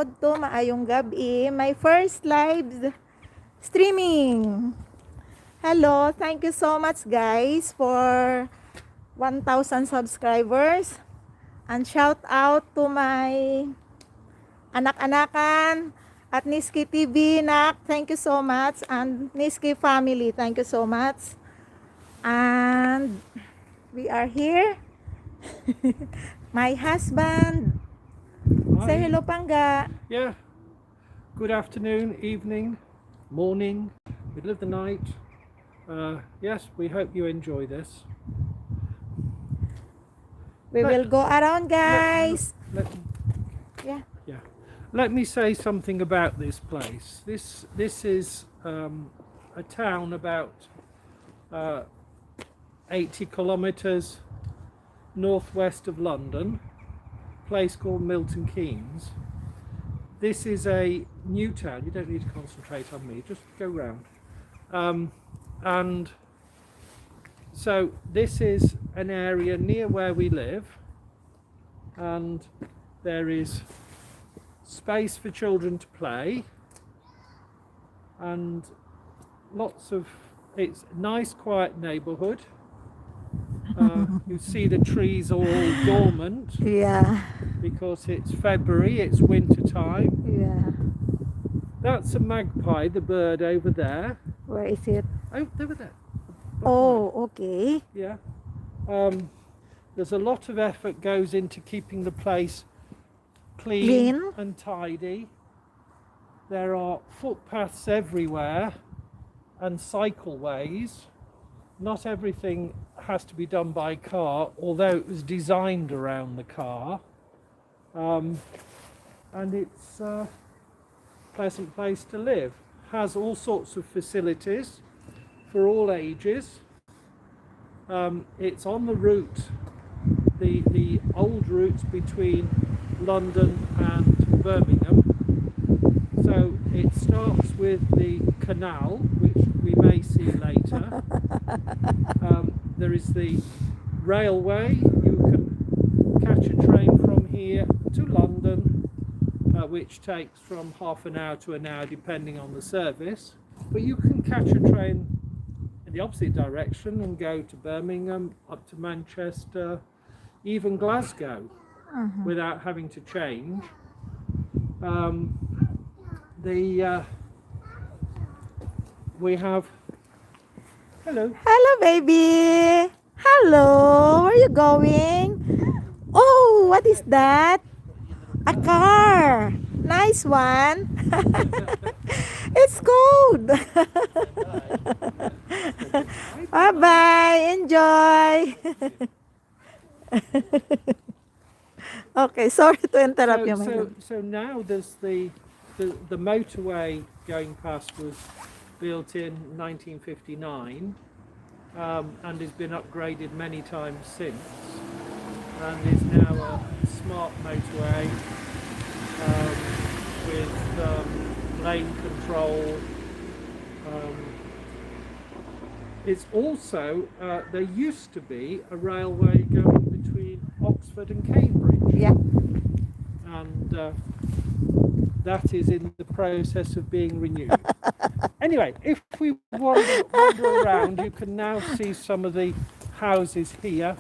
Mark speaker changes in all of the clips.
Speaker 1: to maayong gabi. My first live streaming. Hello, thank you so much guys for 1,000 subscribers. And shout out to my anak-anakan at Niski TV, nak. Thank you so much. And Niski family, thank you so much. And we are here. My husband. Say
Speaker 2: Hi.
Speaker 1: hello, Pangga.
Speaker 2: Yeah. Good afternoon, evening, morning, middle of the night. Yes, we hope you enjoy this.
Speaker 1: We will go around, guys.
Speaker 2: Yeah.
Speaker 1: Yeah.
Speaker 2: Let me say something about this place. This is a town about 80 kilometers northwest of London, a place called Milton Keynes. This is a new town. You don't need to concentrate on me, just go round. And so this is an area near where we live, and there is space for children to play, and it's a nice quiet neighbourhood. You see the trees all dormant
Speaker 1: Yeah.
Speaker 2: because it's February, it's winter time.
Speaker 1: Yeah.
Speaker 2: That's a magpie, the bird over there.
Speaker 1: Where is it?
Speaker 2: Oh, over there.
Speaker 1: Oh, okay.
Speaker 2: Yeah. There's a lot of effort goes into keeping the place clean and tidy. There are footpaths everywhere and cycleways. Not everything has to be done by car, although it was designed around the car. And it's a pleasant place to live. Has all sorts of facilities for all ages. It's on the route, the old route between London and Birmingham. So it starts with the canal, which we may see later. There is the railway. You can catch a train from here to London, which takes from half an hour to an hour depending on the service. But you can catch a train in the opposite direction and go to Birmingham, up to Manchester, even Glasgow, without having to change. We have
Speaker 1: Hello, baby. Hello. Where are you going? Oh, what is that? A car. Nice one. It's cold. Bye-bye. Enjoy. Okay, sorry to interrupt you.
Speaker 2: So now there's the motorway going past was built in 1959 and has been upgraded many times since, and is now a smart motorway with lane control. It's also there used to be a railway going between Oxford and Cambridge.
Speaker 1: Yeah.
Speaker 2: And that is in the process of being renewed. Anyway, if we wander around, you can now see some of the houses here.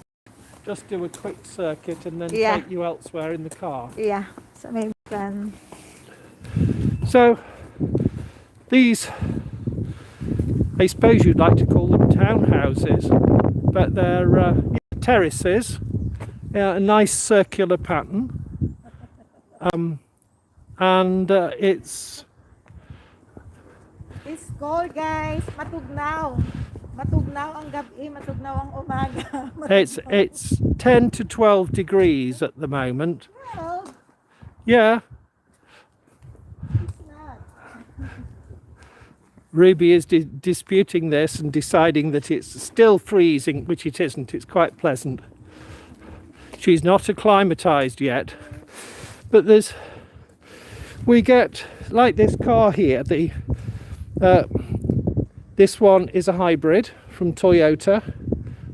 Speaker 2: Just do a quick circuit and then take you elsewhere in the car.
Speaker 1: Yeah. So maybe we can.
Speaker 2: So these, I suppose you'd like to call them townhouses, but they're terraces, a nice circular pattern. And it's cold, guys. Matugnaw ang gabi, matugnaw ang umaga. It's 10 to 12 degrees at the moment.
Speaker 1: Well,
Speaker 2: Yeah.
Speaker 1: it's not.
Speaker 2: Ruby is disputing this and deciding that it's still freezing, which it isn't. It's quite pleasant. She's not acclimatized yet, but we get, like this car here, this one is a hybrid from Toyota,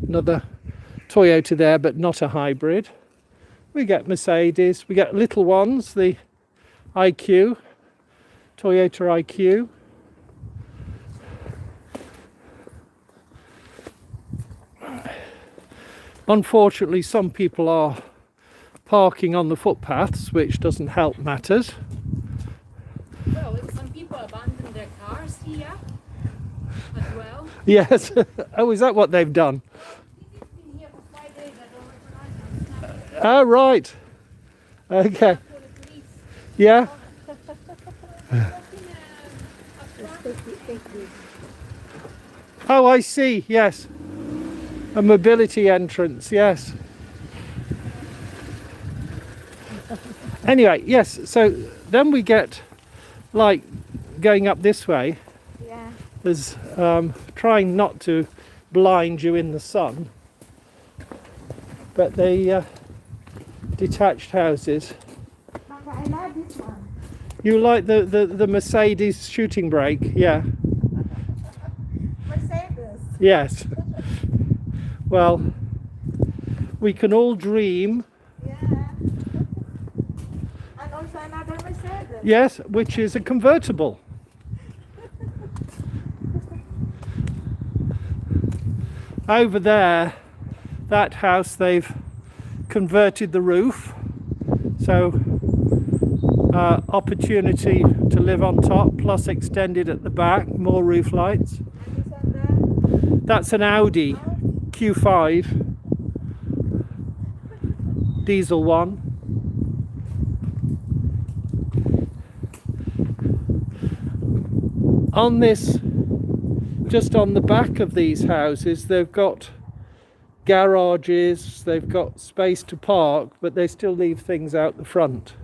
Speaker 2: another Toyota there, but not a hybrid. We get Mercedes, we get little ones, the IQ, Toyota IQ. Unfortunately, some people are parking on the footpaths, which doesn't help matters.
Speaker 3: Well, some people abandon their cars here as well.
Speaker 2: Yes. Oh, is that what they've done?
Speaker 3: He's been here for 5 days. I don't recognize him.
Speaker 2: Oh, right. Okay.
Speaker 3: For the police.
Speaker 2: Yeah. Oh, I see. Yes. A mobility entrance. Yes. Anyway, yes. So then we get like going up this way.
Speaker 1: Yeah.
Speaker 2: There's trying not to blind you in the sun, but the detached houses.
Speaker 1: I love this one.
Speaker 2: You like the Mercedes shooting brake? Yeah.
Speaker 1: Mercedes.
Speaker 2: Yes. Well, we can all dream.
Speaker 1: Yeah. And also another Mercedes.
Speaker 2: Yes, which is a convertible. Over there, that house, they've converted the roof, so opportunity to live on top, plus extended at the back, more roof lights.
Speaker 1: And this one
Speaker 2: That's an Audi Q5 diesel one. On this, just on the back of these houses, they've got garages, they've got space to park, but they still leave things out the front.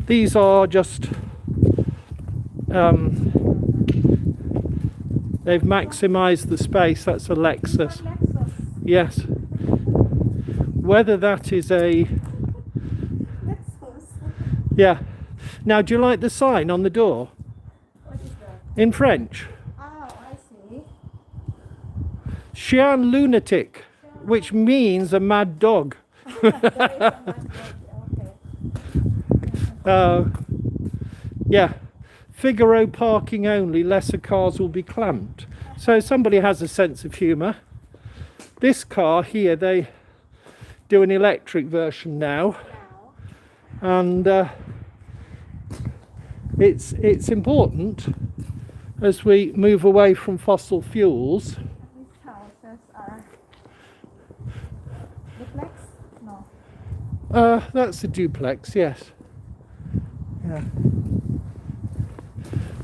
Speaker 2: These are just they've maximized the space. That's a Lexus.
Speaker 1: Lexus.
Speaker 2: Yes. Whether that is a
Speaker 1: Lexus.
Speaker 2: yeah. Now, do you like the sign on the door
Speaker 1: What is that?
Speaker 2: in French?
Speaker 1: Oh, I see.
Speaker 2: Chien lunatic, which means a mad dog.
Speaker 1: There is a man. Okay.
Speaker 2: Yeah. Figaro parking only, lesser cars will be clamped. So somebody has a sense of humour. This car here, they do an electric version now, and it's important as we move away from fossil fuels.
Speaker 1: These houses are duplex? No.
Speaker 2: That's a duplex, yes. Yeah.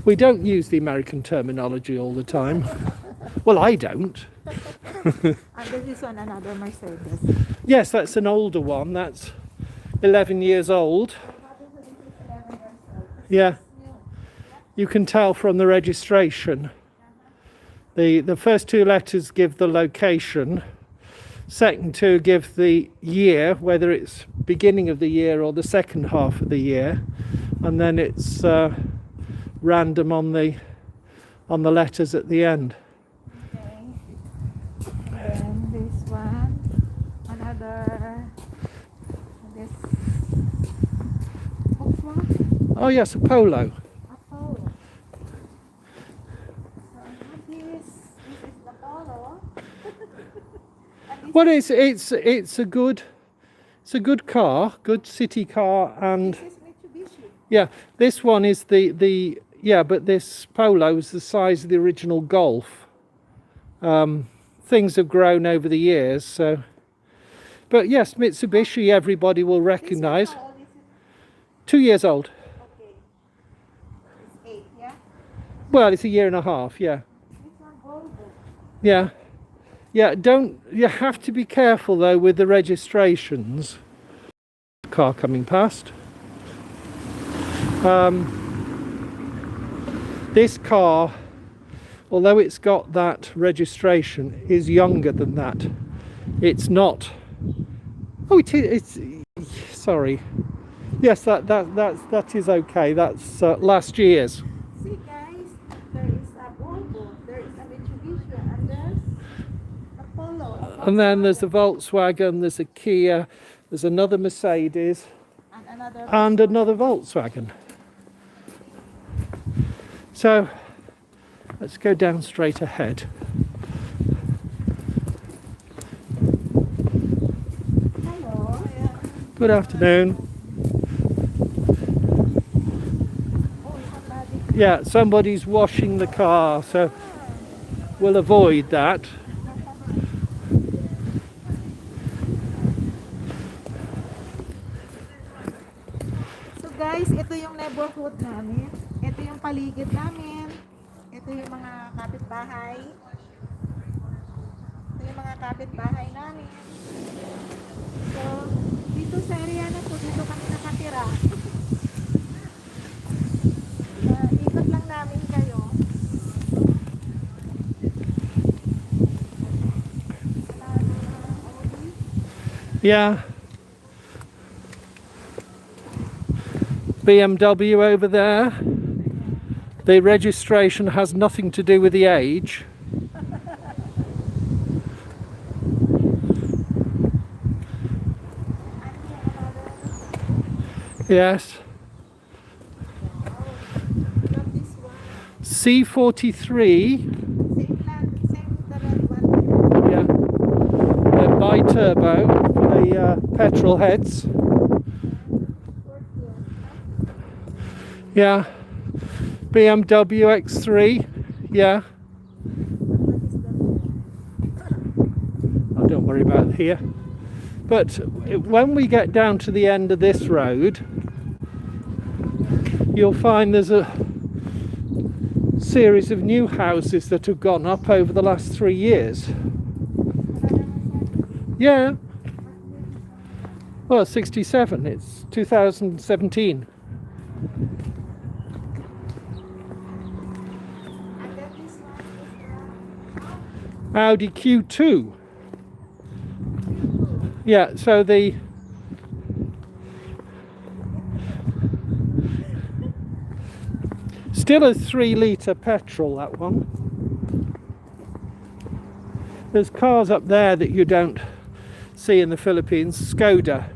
Speaker 2: We don't use the American terminology all the time. Well, I don't.
Speaker 1: And this is one another Mercedes.
Speaker 2: Yes, that's an older one. That's 11 years old. Yeah. You can tell from the registration. The first two letters give the location. Second two give the year, whether it's beginning of the year or the second half of the year. And then it's random on the letters at the end.
Speaker 1: Okay. Then this one. Another. This. Volkswagen.
Speaker 2: Oh yes, a Polo.
Speaker 1: Apollo. So this is the Polo. And this
Speaker 2: Well, it's a good car, good city car, and
Speaker 1: is Mitsubishi.
Speaker 2: yeah, this one is the yeah, but this Polo is the size of the original Golf. Things have grown over the years, so. But yes, Mitsubishi, everybody will recognise.
Speaker 1: How old is it?
Speaker 2: 2 years old.
Speaker 1: Okay. It's 8, yeah?
Speaker 2: Well, it's a year and a half. Yeah,
Speaker 1: This one Volvo.
Speaker 2: yeah, yeah. You have to be careful though with the registrations. Car coming past. This car, although it's got that registration, is younger than that. It's not. Oh, it is. It's sorry. Yes, that is okay. That's last year's.
Speaker 1: See guys, there is a Volvo, there is a Mitsubishi, and there's Polo.
Speaker 2: And then there's a Volkswagen, there's a Kia, there's another Mercedes,
Speaker 1: And another.
Speaker 2: and another Volkswagen. So let's go down straight ahead.
Speaker 1: Hello. Yeah.
Speaker 2: Good afternoon.
Speaker 1: Oh, somebody.
Speaker 2: Yeah, somebody's washing the car, so we'll avoid that.
Speaker 1: So guys, ito yung neighborhood namin. Ito yung paligid namin. Ito yung mga kapitbahay. Ito yung mga kapitbahay namin. So, dito sa area na to, dito kami nakatira. Ikot lang namin kayo.
Speaker 2: Yeah. BMW over there. The registration has nothing to do with the age. Yes.
Speaker 1: Not this one.
Speaker 2: C43.
Speaker 1: Same land, same the red one.
Speaker 2: Yeah. They're bi-turbo for the petrol heads. Yeah. BMW X3. Yeah. Oh, don't worry about here. But when we get down to the end of this road, you'll find there's a series of new houses that have gone up over the last 3 years. Yeah. Well, 67. It's 2017.
Speaker 1: And then this one is
Speaker 2: Audi Q2. Yeah, so the still a 3-litre petrol, that one. There's cars up there that you don't see in the Philippines. Skoda.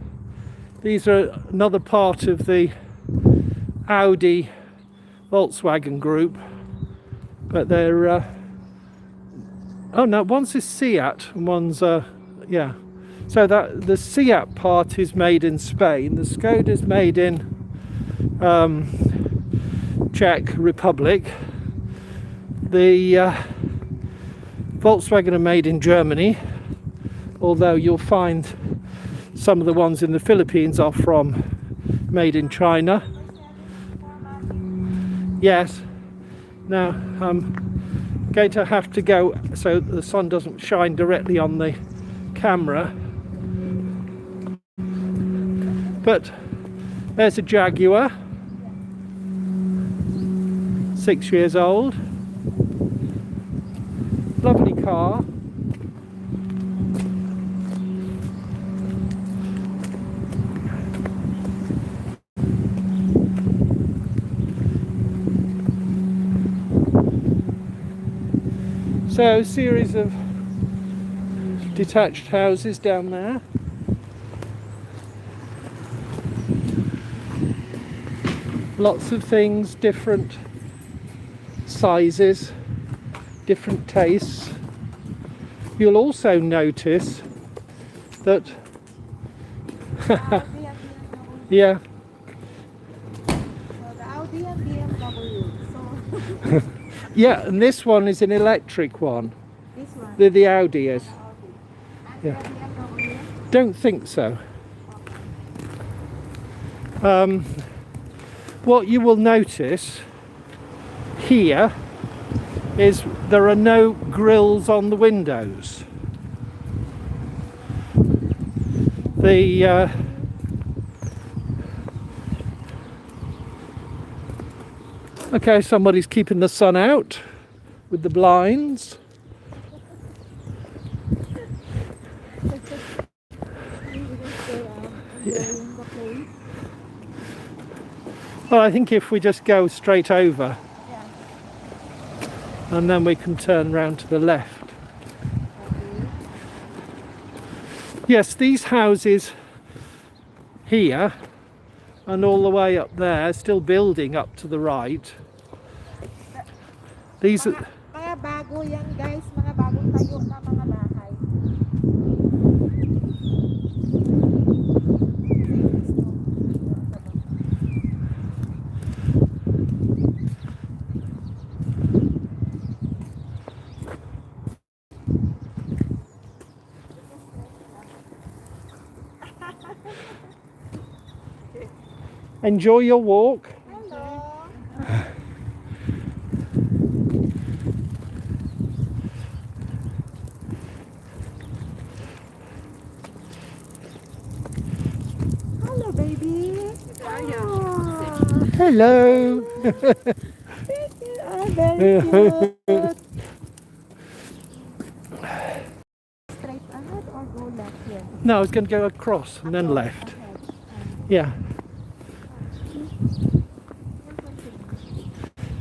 Speaker 2: These are another part of the Audi Volkswagen group, but they're oh no, one's a Seat and one's yeah. So that the Seat part is made in Spain. The Skoda's made in Czech Republic. The Volkswagen are made in Germany, although you'll find some of the ones in the Philippines are made in China. Yes. Now I'm going to have to go so the sun doesn't shine directly on the camera. But there's a Jaguar, 6 years old, lovely car. So, series of detached houses down there. Lots of things, different sizes, different tastes. You'll also notice that
Speaker 1: Audi and BMW.
Speaker 2: yeah,
Speaker 1: So the Audi and BMW. So
Speaker 2: yeah, and this one is an electric one.
Speaker 1: this one.
Speaker 2: The Audi is.
Speaker 1: And
Speaker 2: Yeah.
Speaker 1: the BMW.
Speaker 2: Don't think so. What you will notice here is there are no grills on the windows. The okay, somebody's keeping the sun out with the blinds. Well, I think if we just go straight over
Speaker 1: Yeah.
Speaker 2: and then we can turn round to the left. Yes, these houses here and all the way up there, still building up to the right. These are,
Speaker 1: Mga bago yan guys, mga bagong tayo na mga bahay.
Speaker 2: enjoy your walk.
Speaker 1: Hello. Hello, baby. Oh,
Speaker 2: Hello.
Speaker 1: thank you. Oh, very cute. Straight ahead or go left here?
Speaker 2: No, I was going to go across and then left.
Speaker 1: Ahead.
Speaker 2: Yeah.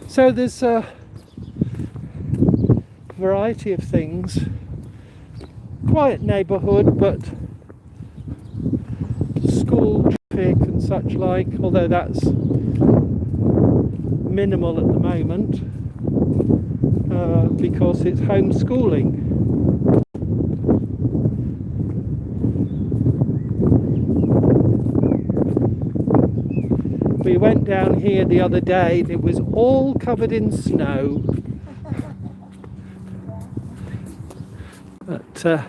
Speaker 2: So there's a variety of things. Quiet neighbourhood, but school traffic and such like, although that's minimal at the moment because it's homeschooling. We went down here the other day and it was all covered in snow. But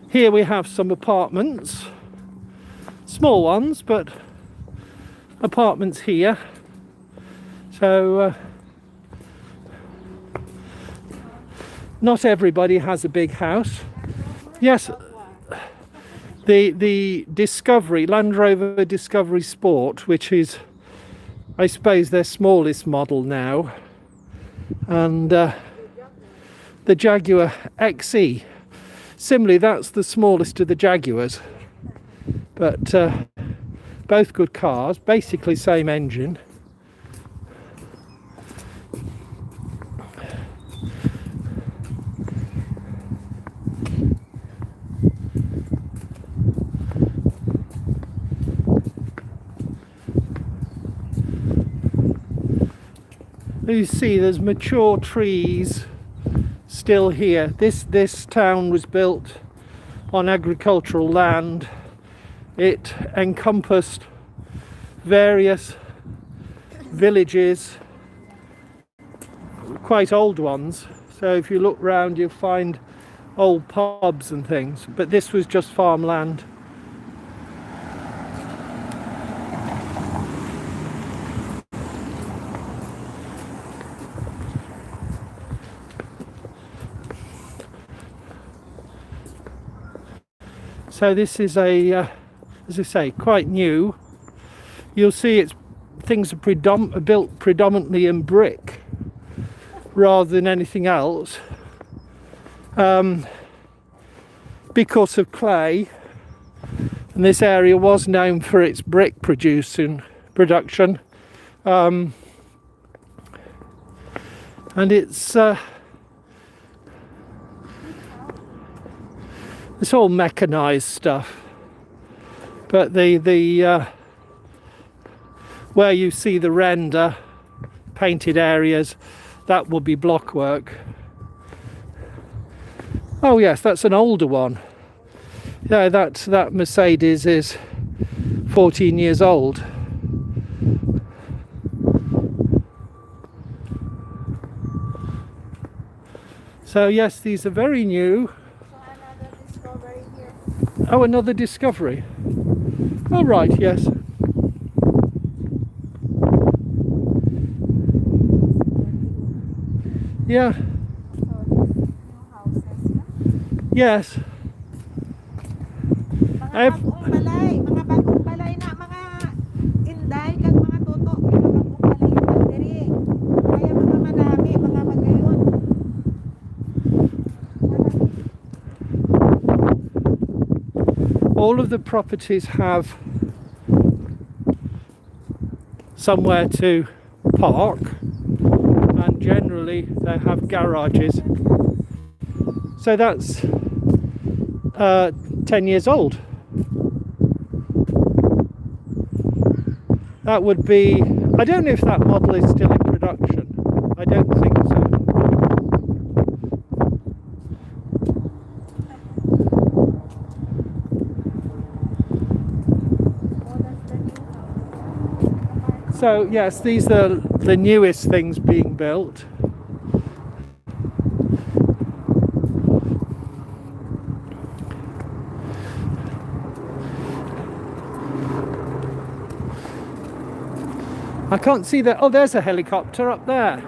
Speaker 2: here we have some apartments, small ones, but apartments here. So not everybody has a big house. Yes, the Discovery, Land Rover Discovery Sport, which is, I suppose, their smallest model now, and the Jaguar XE. Similarly, that's the smallest of the Jaguars, but both good cars, basically same engine. You see there's mature trees still here. This town was built on agricultural land. It encompassed various villages, quite old ones. So if you look round you'll find old pubs and things, but this was just farmland. So this is a, as I say, quite new. You'll see things are built predominantly in brick rather than anything else, because of clay. And this area was known for its brick production, and it's all mechanized stuff, but the where you see the render painted areas, that will be blockwork. Oh yes, that's an older one. Yeah, that Mercedes is 14 years old. So yes, these are very new. Oh, another Discovery. Oh, right, yes. Yeah. Yes.
Speaker 1: Mga bagong balay na mga inday kag mga toto, mga bagong balay diri. Kaya mga madami, mga magayon.
Speaker 2: All of the properties have somewhere to park, and generally they have garages. So that's 10 years old. That would be, I don't know if that model is still in production. I don't think so. So yes, these are the newest things being built. I can't see that. Oh, there's a helicopter up there.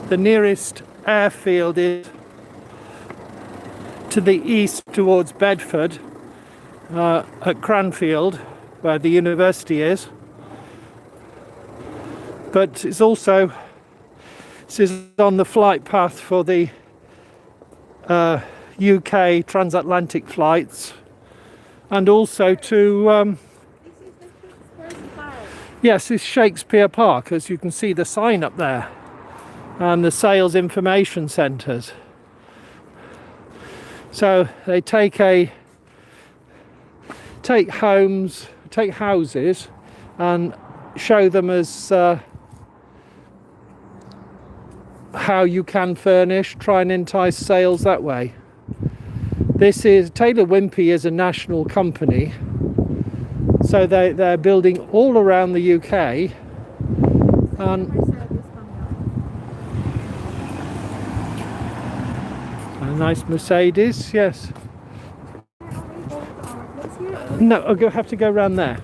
Speaker 2: The nearest airfield is to the east towards Bedford, at Cranfield, where the university is. But it's also, this is on the flight path for the UK transatlantic flights, and also to yes, it's Shakespeare Park, as you can see the sign up there, and the sales information centres. So they take houses and show them as how you can furnish, try and entice sales that way. This is Taylor Wimpey is a national company, so they're building all around the UK. And a nice Mercedes, yes. No, I'll have to go around there.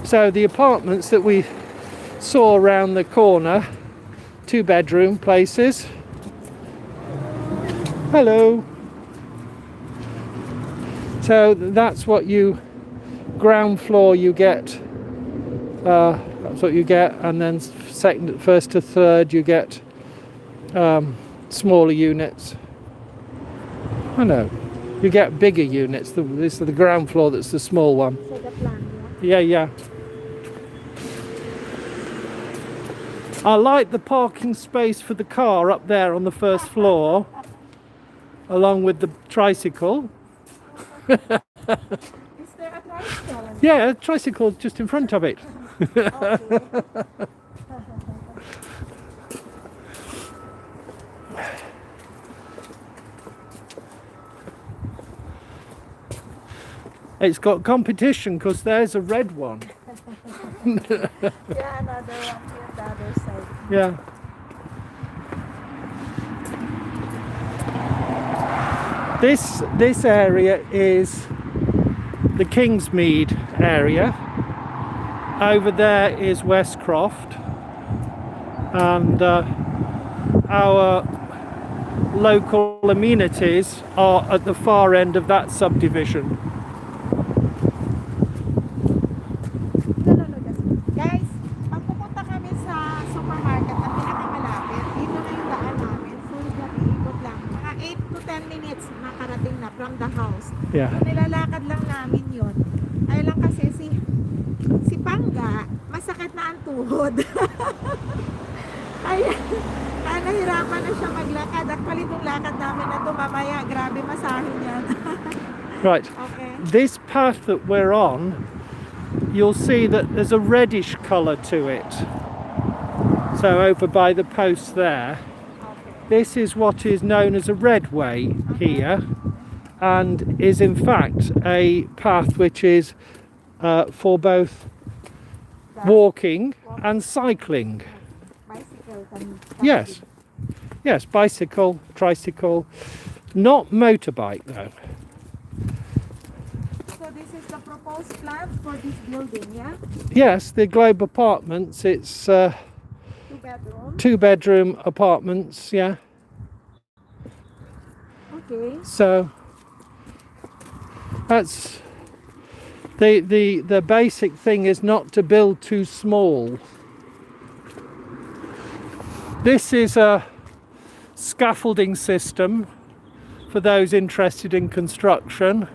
Speaker 2: So the apartments that we saw around the corner, 2-bedroom places. Hello. So that's what you, ground floor you get, that's what you get, and then first to third you get smaller units. I know, you get bigger units. This is the ground floor that's the small one.
Speaker 1: So the plan,
Speaker 2: Yeah. I like the parking space for the car up there on the first floor, along with the tricycle.
Speaker 1: Is there a tricycle?
Speaker 2: Yeah, a tricycle just in front of it.
Speaker 1: Okay.
Speaker 2: It's got competition because there's a red one.
Speaker 1: Yeah, another one here on the other side.
Speaker 2: Yeah. This area is the Kingsmead area. Over there is Westcroft, and our local amenities are at the far end of that subdivision.
Speaker 1: Guys, pag pupunta kami sa supermarket na pinakamalapit, dito na yung daan namin. Full gabi, ikot lang. Mga 8 to 10 minutes makarating na from the house.
Speaker 2: Yeah.
Speaker 1: So, nilalakad lang namin yun. Ay lang kasi si Pangga, masakit na ang tuhod. Kaya nahirapan na siya maglakad. Actually, itong lakad namin na ito mamaya, grabe masahin yan.
Speaker 2: Right.
Speaker 1: Okay.
Speaker 2: This path that we're on, you'll see that there's a reddish colour to it. So over by the post there, this is what is known as a redway here, and is in fact a path which is for both walking and cycling.
Speaker 1: Bicycle can
Speaker 2: Yes, bicycle, tricycle, not motorbike though.
Speaker 1: So this is the proposed plan for this building, yeah?
Speaker 2: Yes, the Globe Apartments, it's
Speaker 1: 2-bedroom.
Speaker 2: 2-bedroom apartments, yeah.
Speaker 1: Okay.
Speaker 2: So that's the basic thing is not to build too small. This is a scaffolding system for those interested in construction,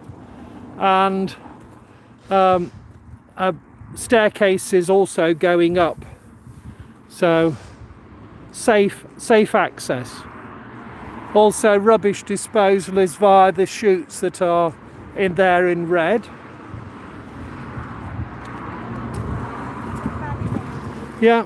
Speaker 2: and a staircase is also going up, so safe access. Also, rubbish disposal is via the chutes that are in there in red. Yeah.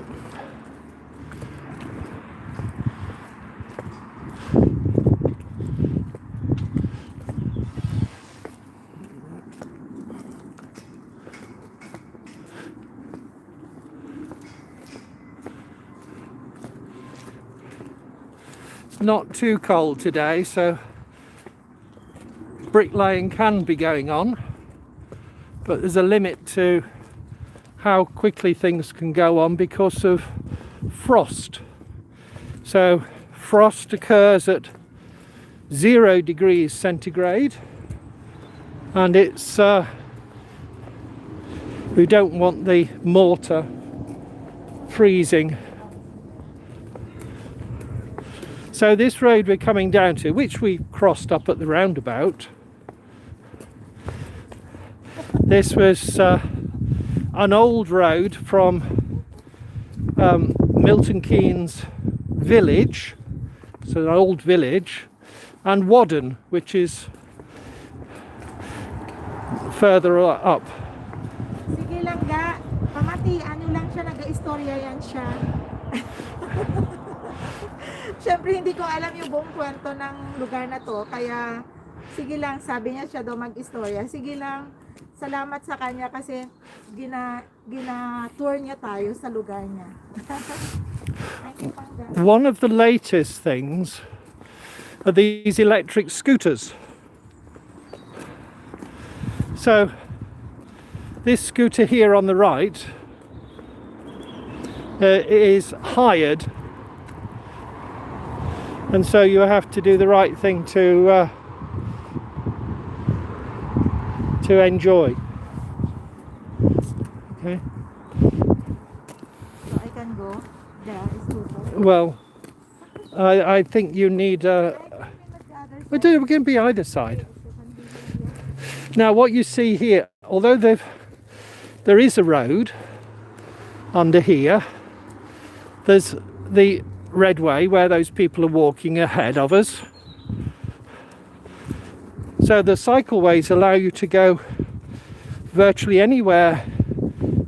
Speaker 2: Not too cold today, so bricklaying can be going on, but there's a limit to how quickly things can go on because of frost. So frost occurs at 0 degrees centigrade, and it's we don't want the mortar freezing. So this road we're coming down to, which we crossed up at the roundabout, this was an old road from Milton Keynes village, so an old village, and Whaddon, which is further up.
Speaker 1: Sige lang ga, pamati, ano lang siya, nag-istorya yan siya. Siyempre hindi ko alam yung buong kwento ng lugar na to, kaya sige lang, sabi niya siya daw mag-istorya. Sige lang, salamat sa kanya kasi gina-tour niya tayo sa lugar niya.
Speaker 2: One of the latest things are these electric scooters. So this scooter here on the right is hired, and so you have to do the right thing to enjoy. Okay.
Speaker 1: So I can go there, scooter.
Speaker 2: Well, I think you need we can be either side. Now what you see here, although there is a road under here, there's the red way where those people are walking ahead of us. So the cycleways allow you to go virtually anywhere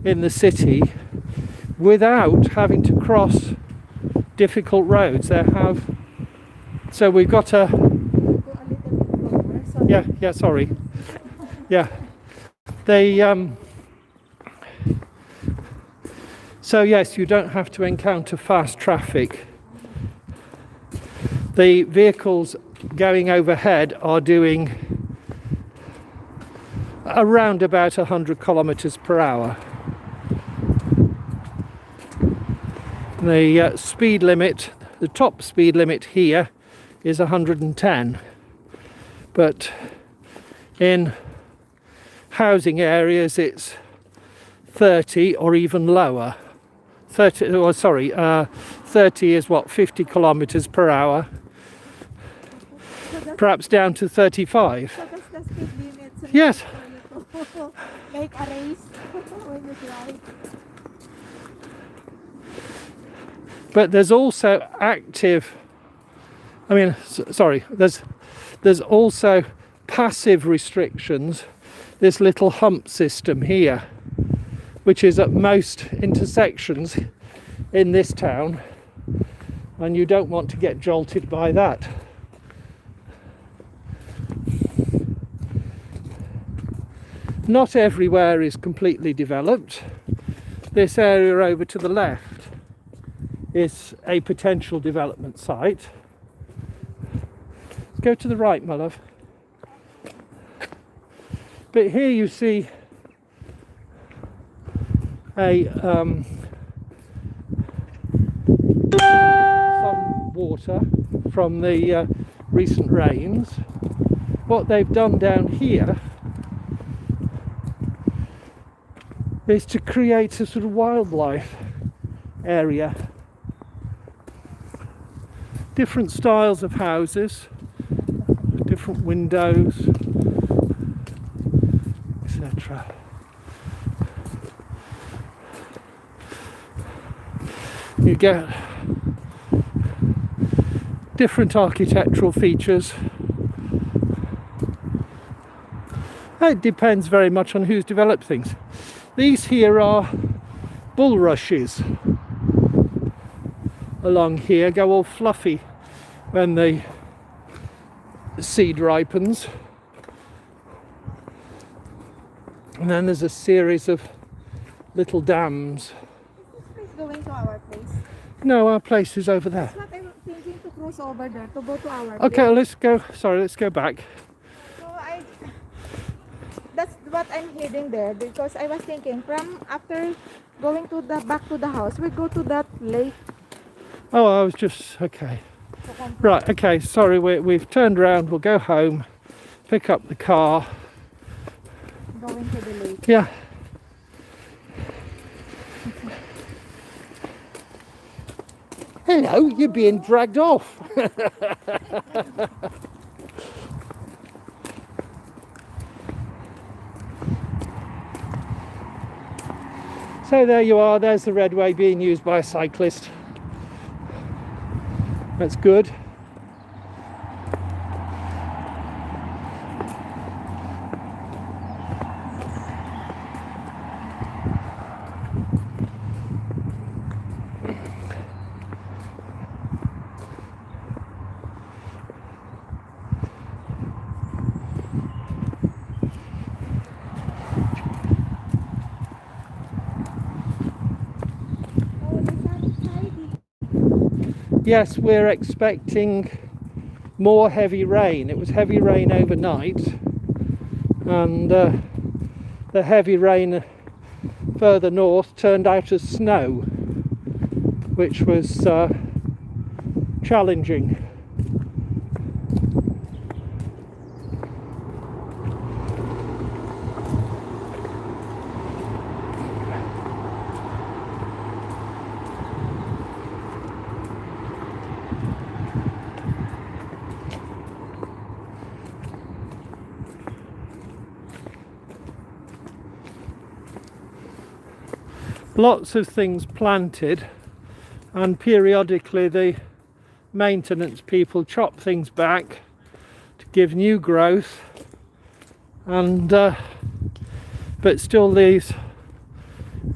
Speaker 2: in the city without having to cross difficult roads. So we've got a sorry. Yeah. So yes, you don't have to encounter fast traffic. The vehicles going overhead are doing around about 100 kilometers per hour. The speed limit, the top speed limit here is 110, but in housing areas it's 30 or even lower. 30 is what, 50 kilometers per hour, perhaps down to 35.
Speaker 1: So that's the speed limit. So
Speaker 2: Yes.
Speaker 1: Like a race when you drive.
Speaker 2: But there's also there's also passive restrictions. This little hump system here, which is at most intersections in this town, and you don't want to get jolted by that. Not everywhere is completely developed. This area over to the left is a potential development site. Let's go to the right, my love. But here you see some water from the recent rains. What they've done down here is to create a sort of wildlife area. Different styles of houses, different windows, etc. You get different architectural features. It depends very much on who's developed things. These here are bulrushes along here, go all fluffy when the seed ripens. And then there's a series of little dams.
Speaker 1: Is going to our place?
Speaker 2: No, our place is over there.
Speaker 1: That's what I'm thinking, to cross over there, to go to our
Speaker 2: Okay,
Speaker 1: place.
Speaker 2: let's go. Sorry, let's go back.
Speaker 1: So that's what I'm heading there, because I was thinking from after going to the back to the house, we go to that lake.
Speaker 2: Oh, I was just okay. Right, okay, sorry, we've turned around. We'll go home, pick up the car.
Speaker 1: Going to the lake.
Speaker 2: Yeah. Hello, you're being dragged off. So there you are, there's the Redway being used by a cyclist. That's good.
Speaker 1: Oh, the sun is hiding.
Speaker 2: Yes, we're expecting more heavy rain. It was heavy rain overnight, and the heavy rain further north turned out as snow, which was challenging. Lots of things planted, and periodically the maintenance people chop things back to give new growth, and but still leaves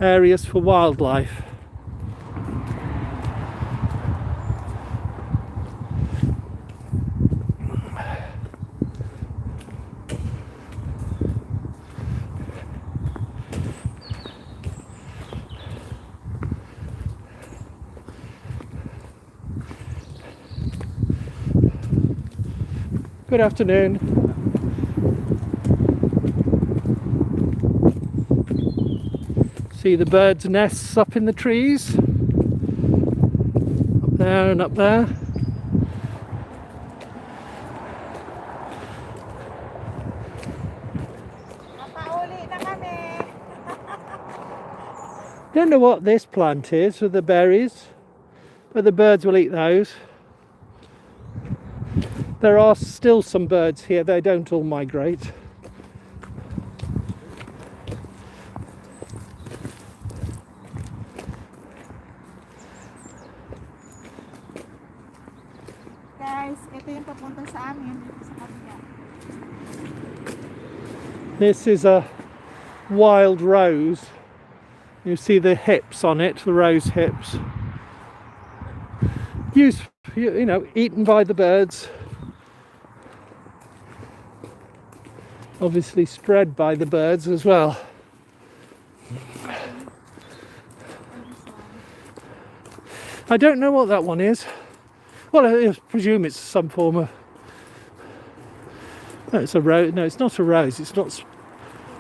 Speaker 2: areas for wildlife. Good afternoon. See the birds' nests up in the trees? Up there and up there.
Speaker 1: Papauli na kami.
Speaker 2: Don't know what this plant is with the berries, but the birds will eat those. There are still some birds here, they don't all migrate.
Speaker 1: Guys, ito yung papunta sa amin dito sa kabila.
Speaker 2: This is a wild rose. You see the hips on it, the rose hips. Used, you know, eaten by the birds. Obviously spread by the birds as well. I don't know what that one is. Well, I presume it's some form of... No, it's a rose. No, it's not a rose. It's not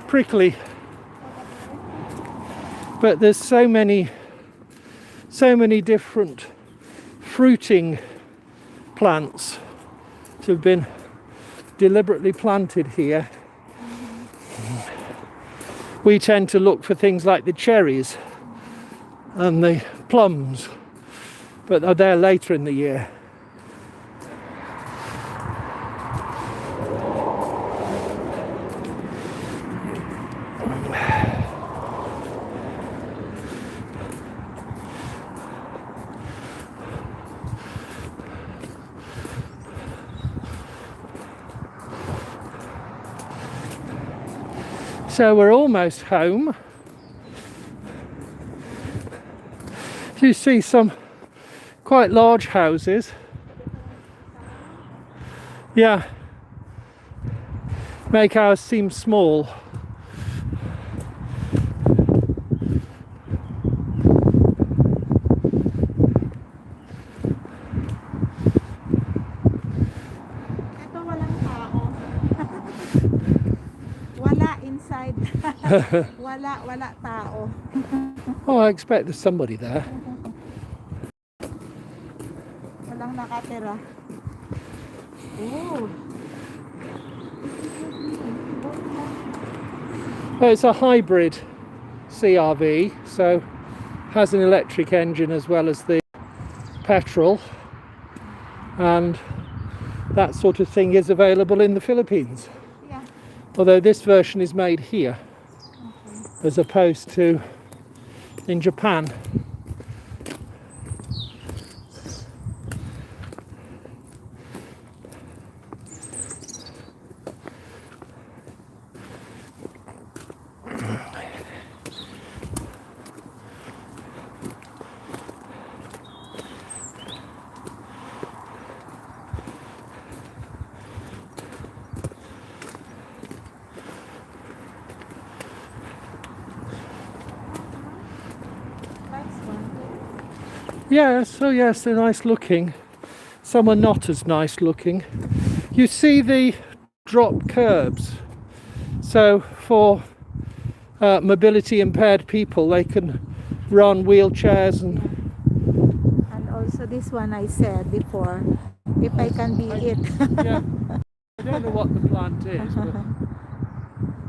Speaker 2: prickly. But there's so many different fruiting plants that have been deliberately planted here. We tend to look for things like the cherries and the plums, but they're there later in the year. So we're almost home. You see some quite large houses. Yeah, make ours seem small.
Speaker 1: Ito walang tao. Wala inside. wala tao.
Speaker 2: Oh, I expect there's somebody there.
Speaker 1: Walang nakatira. Ooh.
Speaker 2: Well, it's a hybrid CRV, so has an electric engine as well as the petrol, and that sort of thing is available in the Philippines.
Speaker 1: Yeah.
Speaker 2: Although this version is made here, as opposed to in Japan.
Speaker 1: Nice one.
Speaker 2: Yes, oh yes, they're nice looking. Some are not as nice looking. You see the drop curbs. So for mobility impaired people, they can run wheelchairs and
Speaker 1: And also this one I said before, if I can be it.
Speaker 2: yeah. I don't know what the plant is, but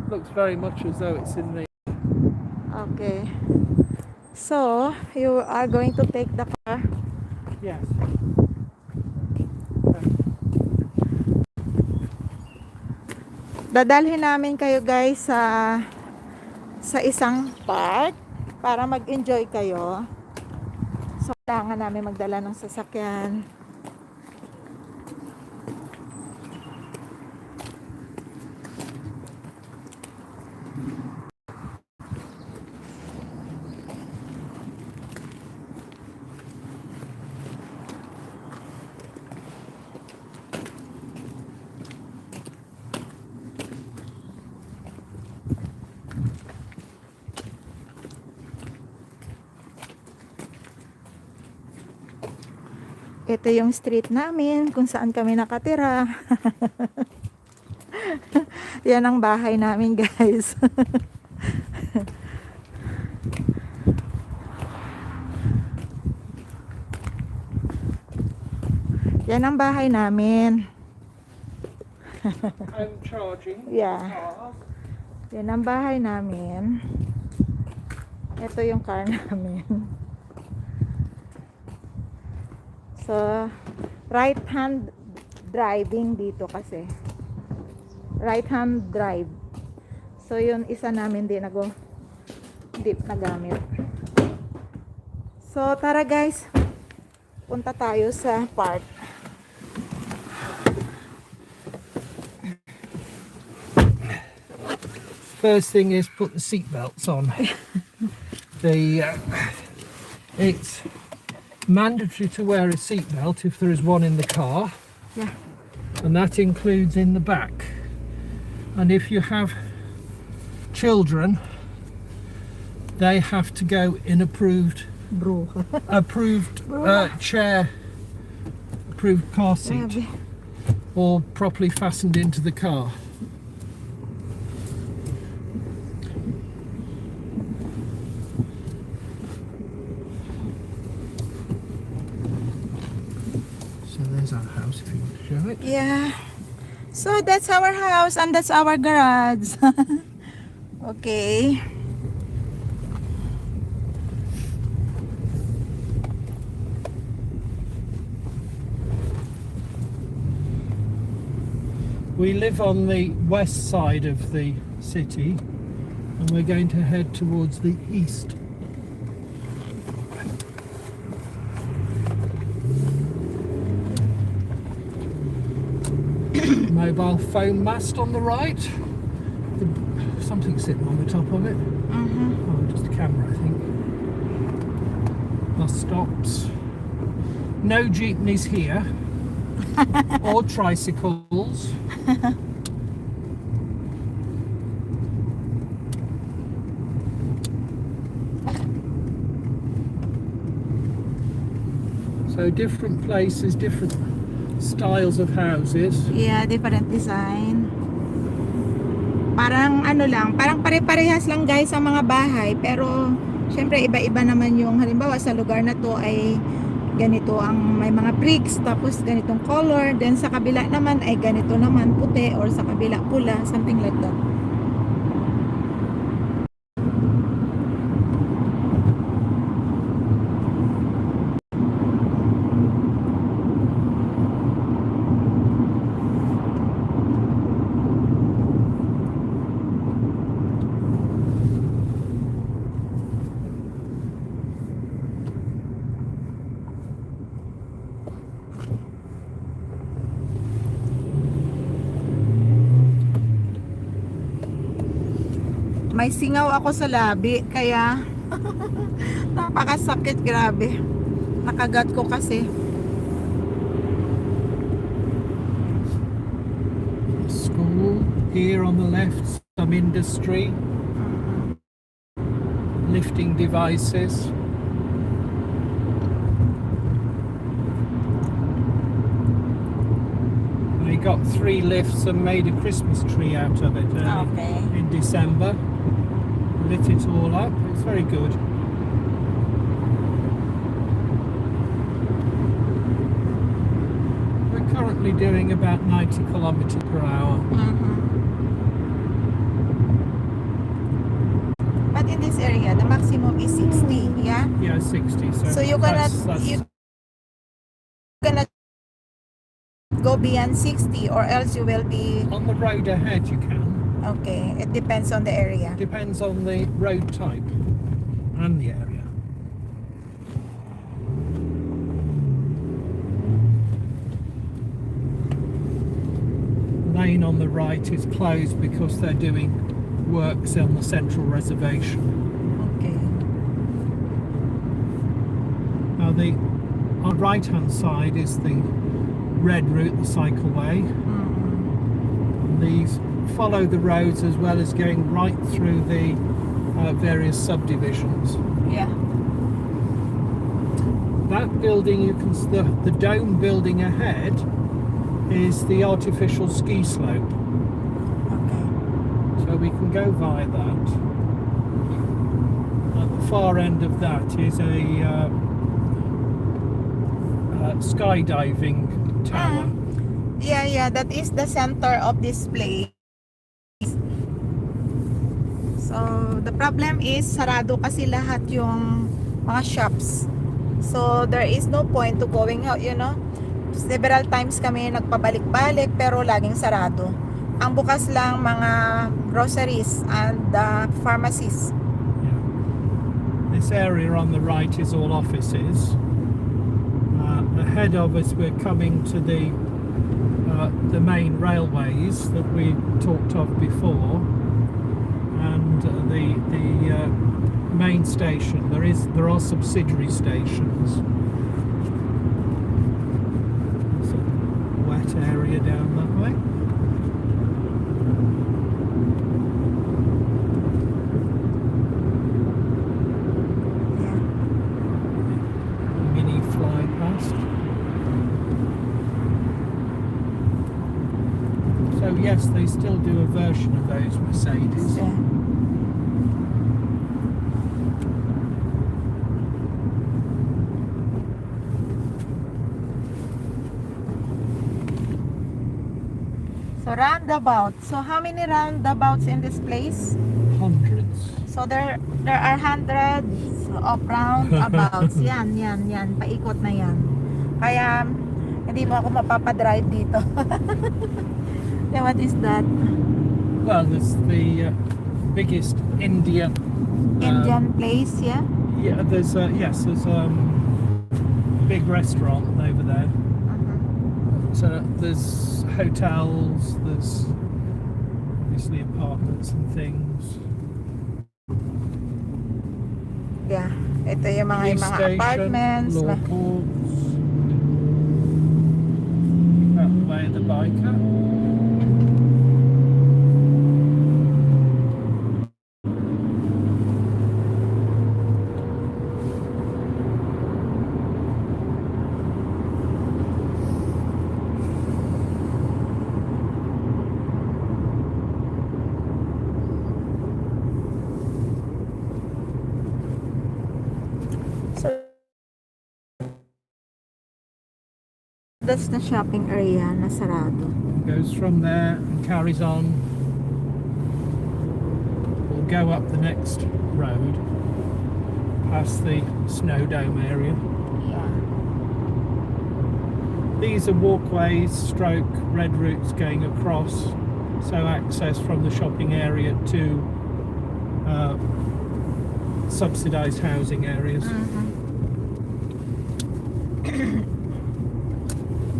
Speaker 2: looks very much as though it's in the.
Speaker 1: Okay. So, you are going to take the car?
Speaker 2: Yes.
Speaker 1: Dadalhin namin kayo guys sa isang park para mag-enjoy kayo. So, kailangan namin magdala ng sasakyan. Ito yung street namin kung saan kami nakatira. Yan ang bahay namin guys. Yan ang bahay namin.
Speaker 2: I'm charging.
Speaker 1: Yeah. Yan ang bahay namin. Ito yung car namin. So, right hand driving dito kasi. Right hand drive. So, yun isa namin din hindi nagamit. So, tara guys. Punta tayo sa park.
Speaker 2: First thing is put the seat belts on. It's mandatory to wear a seatbelt if there is one in the car.
Speaker 1: Yeah.
Speaker 2: And that includes in the back. And if you have children, they have to go in approved
Speaker 1: Bro.
Speaker 2: chair, approved car seat,
Speaker 1: Grabe.
Speaker 2: or properly fastened into the car. So there's our house if you want to show it.
Speaker 1: Yeah. So that's our house and that's our garage. Okay.
Speaker 2: We live on the west side of the city and we're going to head towards the east. Mobile phone mast on the right. The something sitting on the top of it.
Speaker 1: Mm-hmm.
Speaker 2: Oh, just a camera, I think. Bus stops. No jeepneys here. Or tricycles. So different places, different styles of houses.
Speaker 1: Yeah, different design. Parang ano lang, parang pare-parehas lang guys ang mga bahay, pero syempre iba-iba naman yung halimbawa sa lugar na to ay ganito ang may mga bricks, tapos ganitong color, then sa kabila naman ay ganito naman puti, or sa kabila pula, something like that. May singaw ako sa labi, kaya napakasakit, grabe. Nakagat ko kasi.
Speaker 2: School. Here on the left, some industry. Lifting devices. They got 3 lifts and made a Christmas tree out of it
Speaker 1: Okay.
Speaker 2: in December. Lit it all up. It's very good. We're currently doing about 90 kilometers per hour.
Speaker 1: But in this area, the maximum is 60, yeah?
Speaker 2: Yeah, 60.
Speaker 1: So you cannot
Speaker 2: that's-
Speaker 1: you cannot go beyond 60, or else you will be
Speaker 2: on the road ahead you can.
Speaker 1: okay. It depends on the area.
Speaker 2: Depends on the road type and the area. Lane on the right is closed because they're doing works on the central reservation.
Speaker 1: Okay.
Speaker 2: Now on the right hand side is the red route, the cycleway. These follow the roads as well as going right through the various subdivisions.
Speaker 1: Yeah.
Speaker 2: That building, the dome building ahead is the artificial ski slope.
Speaker 1: Okay.
Speaker 2: So we can go via that. At the far end of that is a skydiving tower.
Speaker 1: Yeah, that is the center of this place. So, the problem is sarado kasi lahat yung mga shops. So, there is no point to going out, you know. Several times kami nagpabalik-balik pero laging sarado. Ang bukas lang mga groceries and pharmacies.
Speaker 2: Yeah. This area on the right is all offices. Ahead of us we're coming to the main railways that we talked of before, and the main station. There are subsidiary stations. There's a wet area down that way.
Speaker 1: Yeah.
Speaker 2: Mini fly past. So yes, they still do a version of those Mercedes.
Speaker 1: Yeah. So roundabout. So how many roundabouts in this place?
Speaker 2: Hundreds.
Speaker 1: So there are hundreds of roundabouts. Yan. Paikot na yan. Kaya hindi mo ako mapapadrive dito. Yeah, what is that?
Speaker 2: Well, there's the biggest Indian
Speaker 1: Place, yeah?
Speaker 2: Yeah, there's there's big restaurant over there. So there's hotels, there's obviously apartments and things.
Speaker 1: Yeah. Ito yung
Speaker 2: Police
Speaker 1: mga
Speaker 2: station,
Speaker 1: apartments.
Speaker 2: law courts. That way the biker.
Speaker 1: So, that's the shopping area na sarado.
Speaker 2: Goes from there and carries on. We'll go up the next road past the Snow Dome area.
Speaker 1: Yeah.
Speaker 2: These are walkways stroke red routes going across, so access from the shopping area to subsidised housing areas.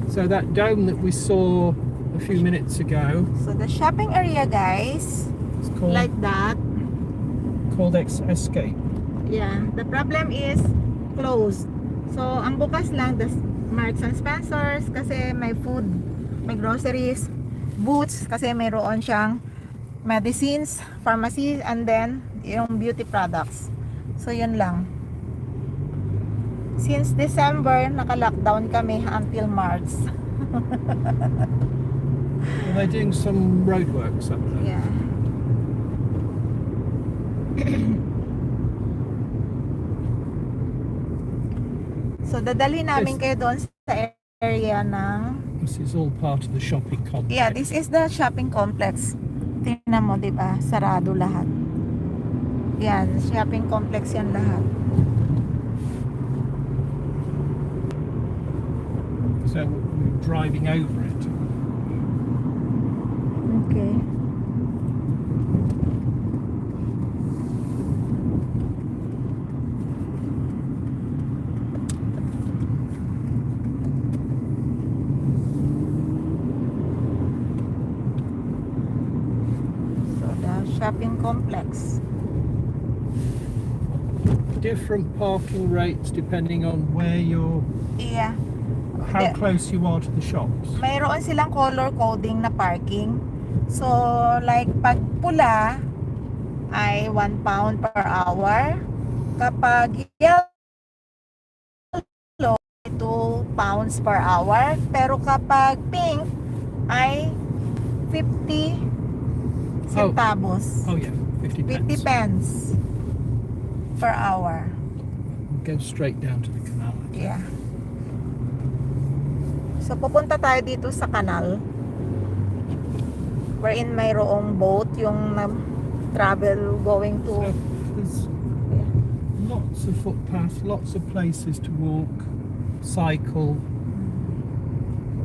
Speaker 2: So that dome that we saw a few minutes ago,
Speaker 1: So, the shopping area, guys,
Speaker 2: it's called,
Speaker 1: like that.
Speaker 2: Escape.
Speaker 1: Yeah. The problem is closed. So, ang bukas lang, the Marks and Spencers, kasi may food, may groceries, Boots, kasi mayroon siyang medicines, pharmacy, and then yung beauty products. So, yun lang. Since December, naka-lockdown kami until March.
Speaker 2: Well, they're doing some roadworks up there.
Speaker 1: Yeah. So, dadali namin kayo doon sa area ng...
Speaker 2: This is all part of the shopping complex.
Speaker 1: Yeah, this is the shopping complex. Tingnan mo, di ba? Sarado lahat. Yan, shopping complex yan lahat.
Speaker 2: So we're driving over it.
Speaker 1: Okay. So, the shopping complex.
Speaker 2: Different parking rates depending on where you're,
Speaker 1: Yeah.
Speaker 2: how
Speaker 1: Yeah.
Speaker 2: close you are to the shops.
Speaker 1: Mayroon silang color coding na parking. So, like pag pula ay 1 pound per hour. Kapag yellow, 2 pounds per hour. Pero kapag pink ay 50 centavos.
Speaker 2: Oh yeah, 50
Speaker 1: 50
Speaker 2: pence.
Speaker 1: pence per hour.
Speaker 2: Go straight down to the canal.
Speaker 1: Yeah. So, pupunta tayo dito sa kanal. Wherein mayroong boat, yung travel going
Speaker 2: So
Speaker 1: to...
Speaker 2: there's lots of footpaths, lots of places to walk, cycle,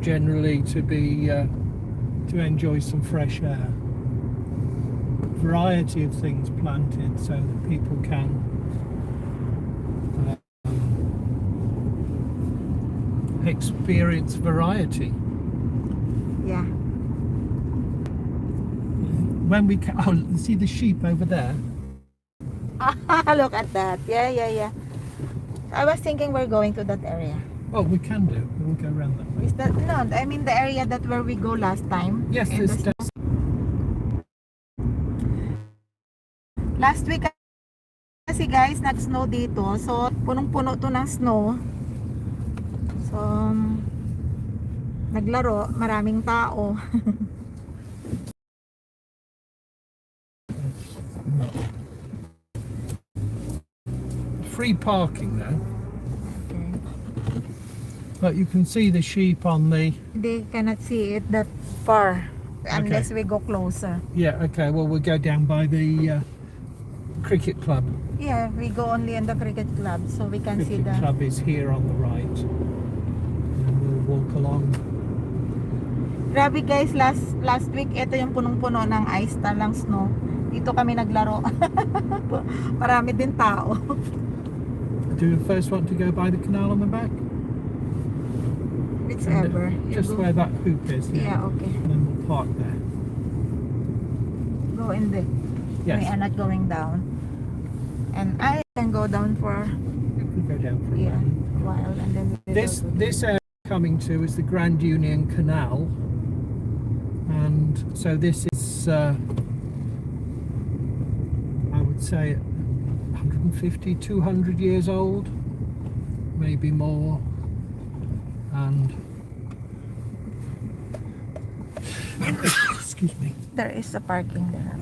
Speaker 2: generally to be to enjoy some fresh air. Variety of things planted so that people can experience variety.
Speaker 1: Yeah.
Speaker 2: When we see the sheep over there.
Speaker 1: Look at that. Yeah, yeah, yeah. I was thinking we're going to that area.
Speaker 2: Oh, we can do. We'll go around that way.
Speaker 1: Is that... No, I mean the area that where we go last time.
Speaker 2: Yes,
Speaker 1: In
Speaker 2: there's
Speaker 1: the last week kasi guys, nag-snow dito. So, punong-puno to ng snow. So, naglaro, maraming tao.
Speaker 2: Free parking though.
Speaker 1: Okay.
Speaker 2: But you can see the sheep on the...
Speaker 1: They cannot see it that far unless we go closer.
Speaker 2: Yeah, okay, well we'll go down by the cricket club.
Speaker 1: Yeah, we go only in the cricket club so we can see
Speaker 2: Cricket
Speaker 1: the...
Speaker 2: club is here on the right. And we'll walk along.
Speaker 1: Grabe guys, last week ito yung punong-puno ng ice lang snow. Dito kami naglaro. Marami din tao.
Speaker 2: Do you first want to go by the canal on the back?
Speaker 1: Whichever. You
Speaker 2: Just
Speaker 1: go.
Speaker 2: where that hoop is.
Speaker 1: Yeah, okay.
Speaker 2: And then we'll park there.
Speaker 1: go in the
Speaker 2: Yes.
Speaker 1: we are not going down. And I can go down for
Speaker 2: We go down for a
Speaker 1: yeah,
Speaker 2: moment.
Speaker 1: a while and then we
Speaker 2: This
Speaker 1: go to
Speaker 2: this area coming to is the Grand Union Canal, and so this is I would say 150, 200 years old, maybe more, and excuse me.
Speaker 1: there is a parking there.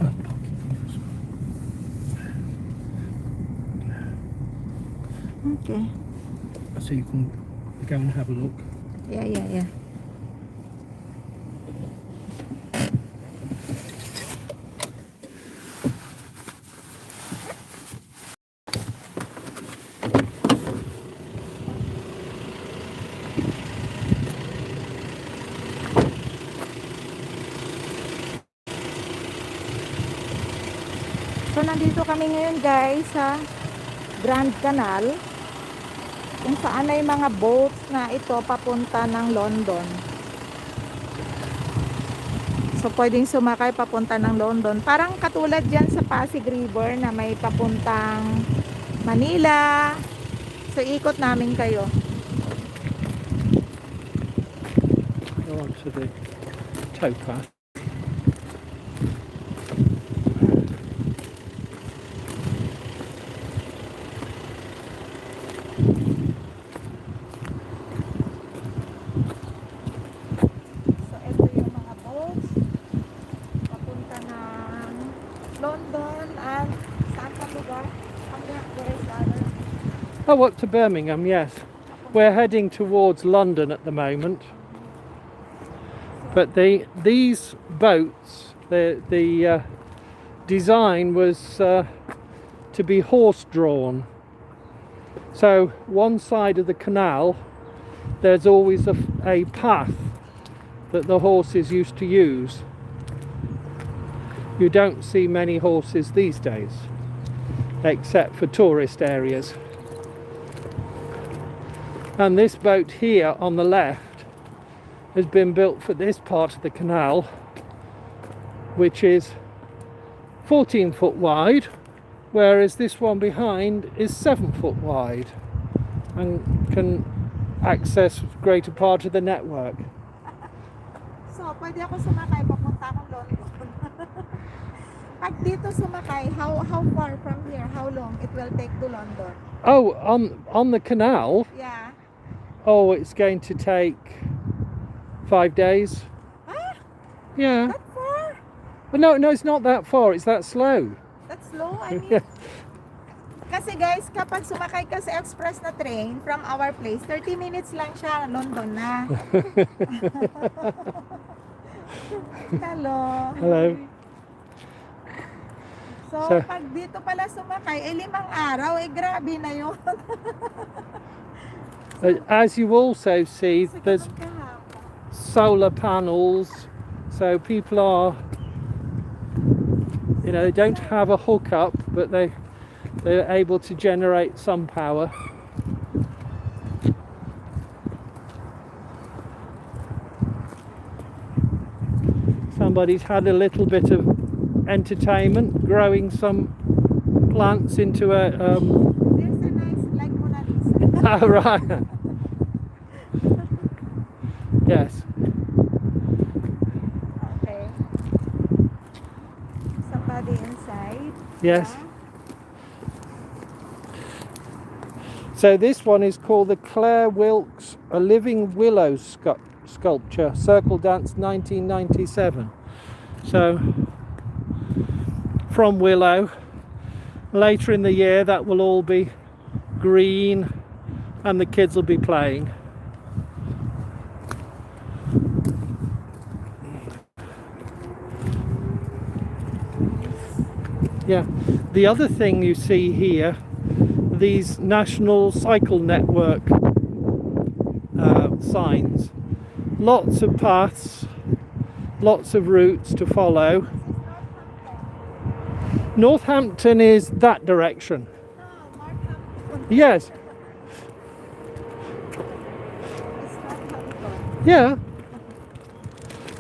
Speaker 1: Okay.
Speaker 2: So you can go and have a look.
Speaker 1: Yeah. So nandito kami ngayon guys sa Grand Canal kung saan ay mga boats na ito papunta ng London. So pwedeng sumakay papunta ng London. Parang katulad dyan sa Pasig River na may papuntang Manila. So ikot namin kayo.
Speaker 2: Go on to the towpath.
Speaker 1: So ito yung mga boats papunta ng London at saan pa lugar? Where is the other?
Speaker 2: Oh, up to Birmingham, yes. We're heading towards London at the moment. But these boats, the design was to be horse-drawn. So one side of the canal, there's always a path that the horses used to use. You don't see many horses these days, except for tourist areas. And this boat here on the left has been built for this part of the canal, which is 14 foot wide, whereas this one behind is 7 foot wide and can access greater part of the network.
Speaker 1: So, pwede ako sumakay papunta akong London. Pag dito sumakay, how far from here? How long it will take to London?
Speaker 2: Oh, on the canal,
Speaker 1: Yeah.
Speaker 2: oh, it's going to take 5 days.
Speaker 1: Ah,
Speaker 2: Yeah.
Speaker 1: that far?
Speaker 2: But no, it's not that far. It's that slow.
Speaker 1: That's slow, I mean. Kasi guys, kapag sumakay ka sa express na train from our place, 30 minutes lang siya, London na. Hello.
Speaker 2: Hello.
Speaker 1: So, pag dito pala sumakay, 5 araw, grabe na yun.
Speaker 2: As you also see,
Speaker 1: Kasi
Speaker 2: there's
Speaker 1: kapag kahapon.
Speaker 2: solar panels, so people are, they don't have a hookup, but they're able to generate some power. Somebody's had a little bit of entertainment growing some plants into a
Speaker 1: There's a nice, like Mona Lisa.
Speaker 2: oh, right. Yes.
Speaker 1: Okay. Somebody inside.
Speaker 2: Yes.
Speaker 1: Yeah.
Speaker 2: So this one is called the Claire Wilkes, a living willow sculpture, Circle Dance 1997. So from willow, later in the year that will all be green and the kids will be playing. Yeah, the other thing you see here, these National Cycle Network signs. Lots of paths, lots of routes to follow. Northampton is that direction.
Speaker 1: No, Northampton.
Speaker 2: Yes,
Speaker 1: It's Northampton.
Speaker 2: yeah,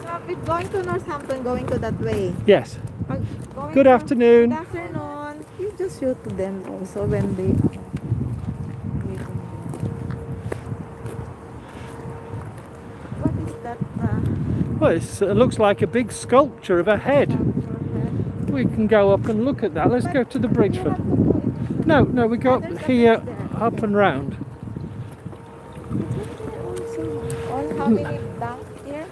Speaker 1: So, if going to Northampton, going to that way.
Speaker 2: yes.
Speaker 1: Pag Going
Speaker 2: Good
Speaker 1: to-
Speaker 2: afternoon.
Speaker 1: Good afternoon. You just show to them also when they... What is that?
Speaker 2: Well, it looks like a big sculpture of a head. We can go up and look at that. Let's go to the bridge first. No, we go up here, up and round.
Speaker 1: On how many banks here?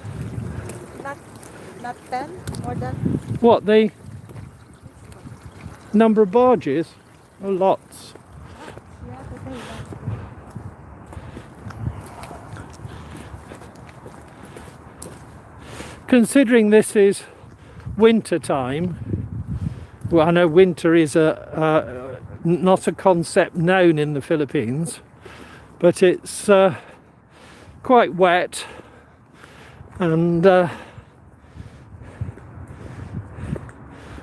Speaker 1: Not 10 or that?
Speaker 2: What, the number of barges? Oh, lots.
Speaker 1: Yeah, okay.
Speaker 2: Considering this is winter time, well, I know winter is not a concept known in the Philippines, but it's quite wet and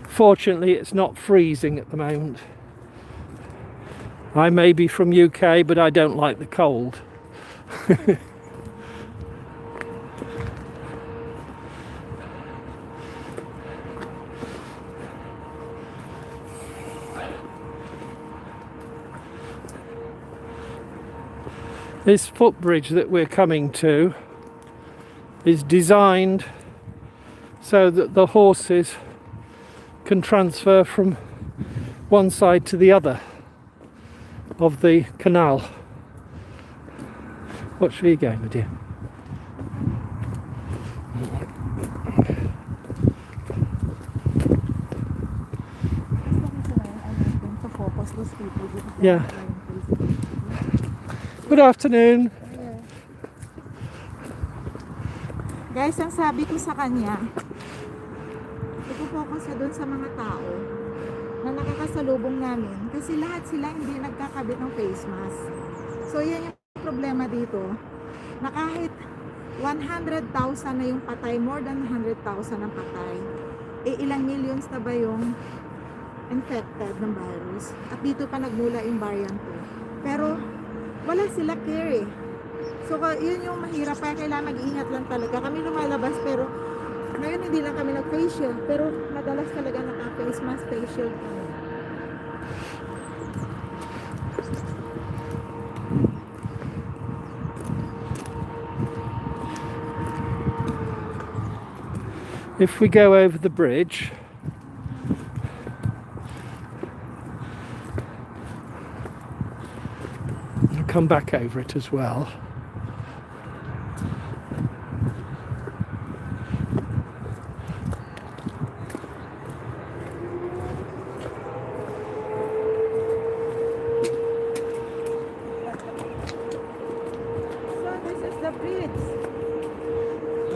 Speaker 2: fortunately it's not freezing at the moment. I may be from UK, but I don't like the cold. This footbridge that we're coming to is designed so that the horses can transfer from one side to the other of the canal. Watch where you're going, my dear.
Speaker 1: To focus those people.
Speaker 2: Yeah. Good afternoon.
Speaker 1: Guys, ang sabi ko sa kanya, ipo-focus siya doon sa mga tao na nakakasalubong namin kasi lahat sila hindi nagkakabit ng face mask. So yan yung problema dito, na kahit 100,000 na yung patay, more than 100,000 ang patay, ilang millions na ba yung infected ng virus? At dito pa nagmula yung variant 2. Pero wala sila care eh. So yun yung mahirap, kaya kailangan mag-iingat lang talaga. Kami lumalabas pero ngayon hindi lang kami nag-face shield, pero madalas talaga naka-face mask, face shield kami.
Speaker 2: If we go over the bridge, I'll come back over it as well.
Speaker 1: So this is the bridge.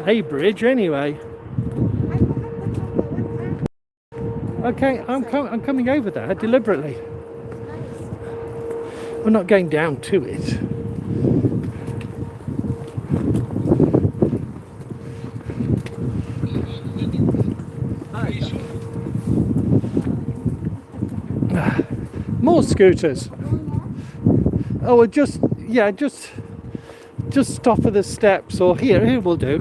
Speaker 2: A bridge anyway.
Speaker 1: I forgot the number. What
Speaker 2: Okay, I'm coming over there deliberately.
Speaker 1: nice.
Speaker 2: We're not going down to it. More scooters. Oh, well, just stop at the steps, or here will do.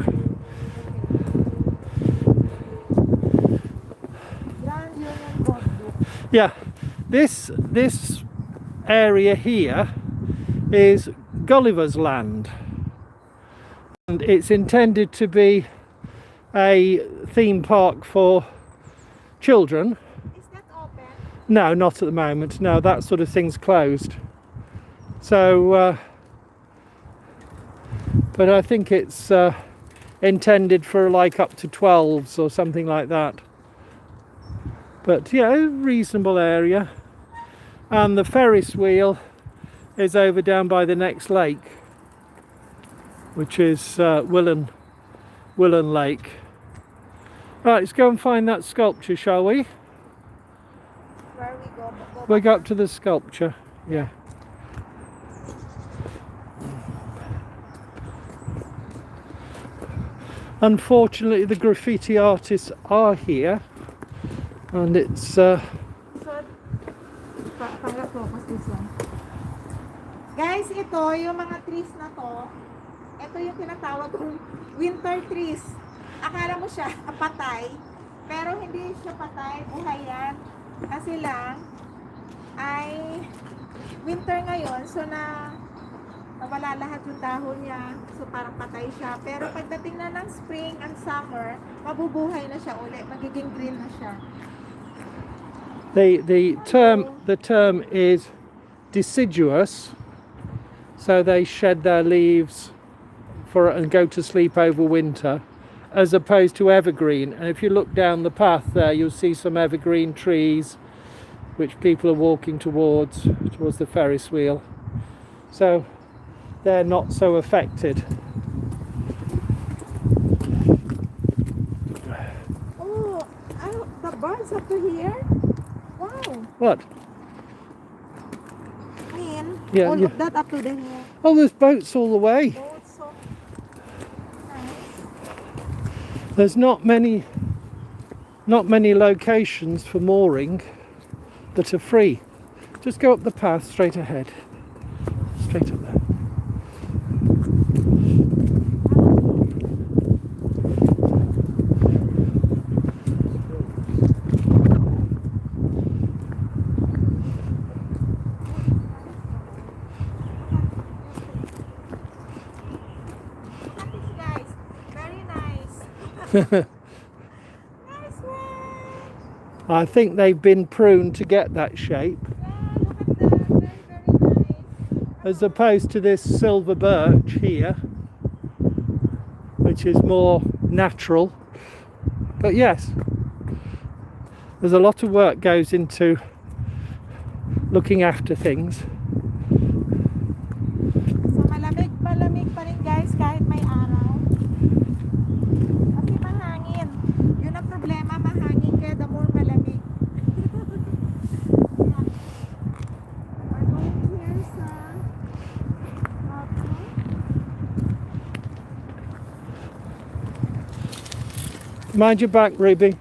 Speaker 1: Grand Union Board.
Speaker 2: Yeah, this area here is Gulliver's Land, and it's intended to be a theme park for children.
Speaker 1: Is that open?
Speaker 2: No, not at the moment. No, that sort of thing's closed. So, but I think it's intended for like up to 12s or something like that. But yeah, a reasonable area. And the Ferris wheel is over down by the next lake, which is Willen Lake. Right, let's go and find that sculpture, shall we?
Speaker 1: Where we go?
Speaker 2: We'll go up to the sculpture, yeah. Unfortunately, the graffiti artists are here, and it's
Speaker 1: So, para focus this one. Guys, ito, yung mga trees na to, ito yung tinatawag kong winter trees. Akala mo siya patay, Pero hindi siya patay, buhay yan. Kasi lang, ay winter ngayon, so nawala lahat yung dahon niya. So parang patay siya. Pero pagdating na ng spring and summer, mabubuhay na siya uli. Magiging green na siya.
Speaker 2: The term is deciduous, so they shed their leaves and go to sleep over winter, as opposed to evergreen. And if you look down the path there, you'll see some evergreen trees which people are walking towards the Ferris wheel, so they're not so affected.
Speaker 1: Oh, the birds up to here? Wow.
Speaker 2: What?
Speaker 1: I mean,
Speaker 2: Yeah,
Speaker 1: all
Speaker 2: yeah.
Speaker 1: of that up to the here.
Speaker 2: Oh, there's boats all the way.
Speaker 1: Oh, it's so nice.
Speaker 2: There's not many locations for mooring that are free. Just go up the path straight ahead. Straight up there.
Speaker 1: Look at this, guys. Very nice. Nice one.
Speaker 2: I think they've been pruned to get that shape,
Speaker 1: Yeah, look at that. Very, very nice.
Speaker 2: as opposed to this silver birch here, which is more natural. But yes, there's a lot of work goes into looking after things.
Speaker 1: So malamig pa rin, guys, kahit may araw. Kasi mahangin. Yun ang problema, mahangin, kaya the more malamig. We're going here sa
Speaker 2: Mind your back, Ruby.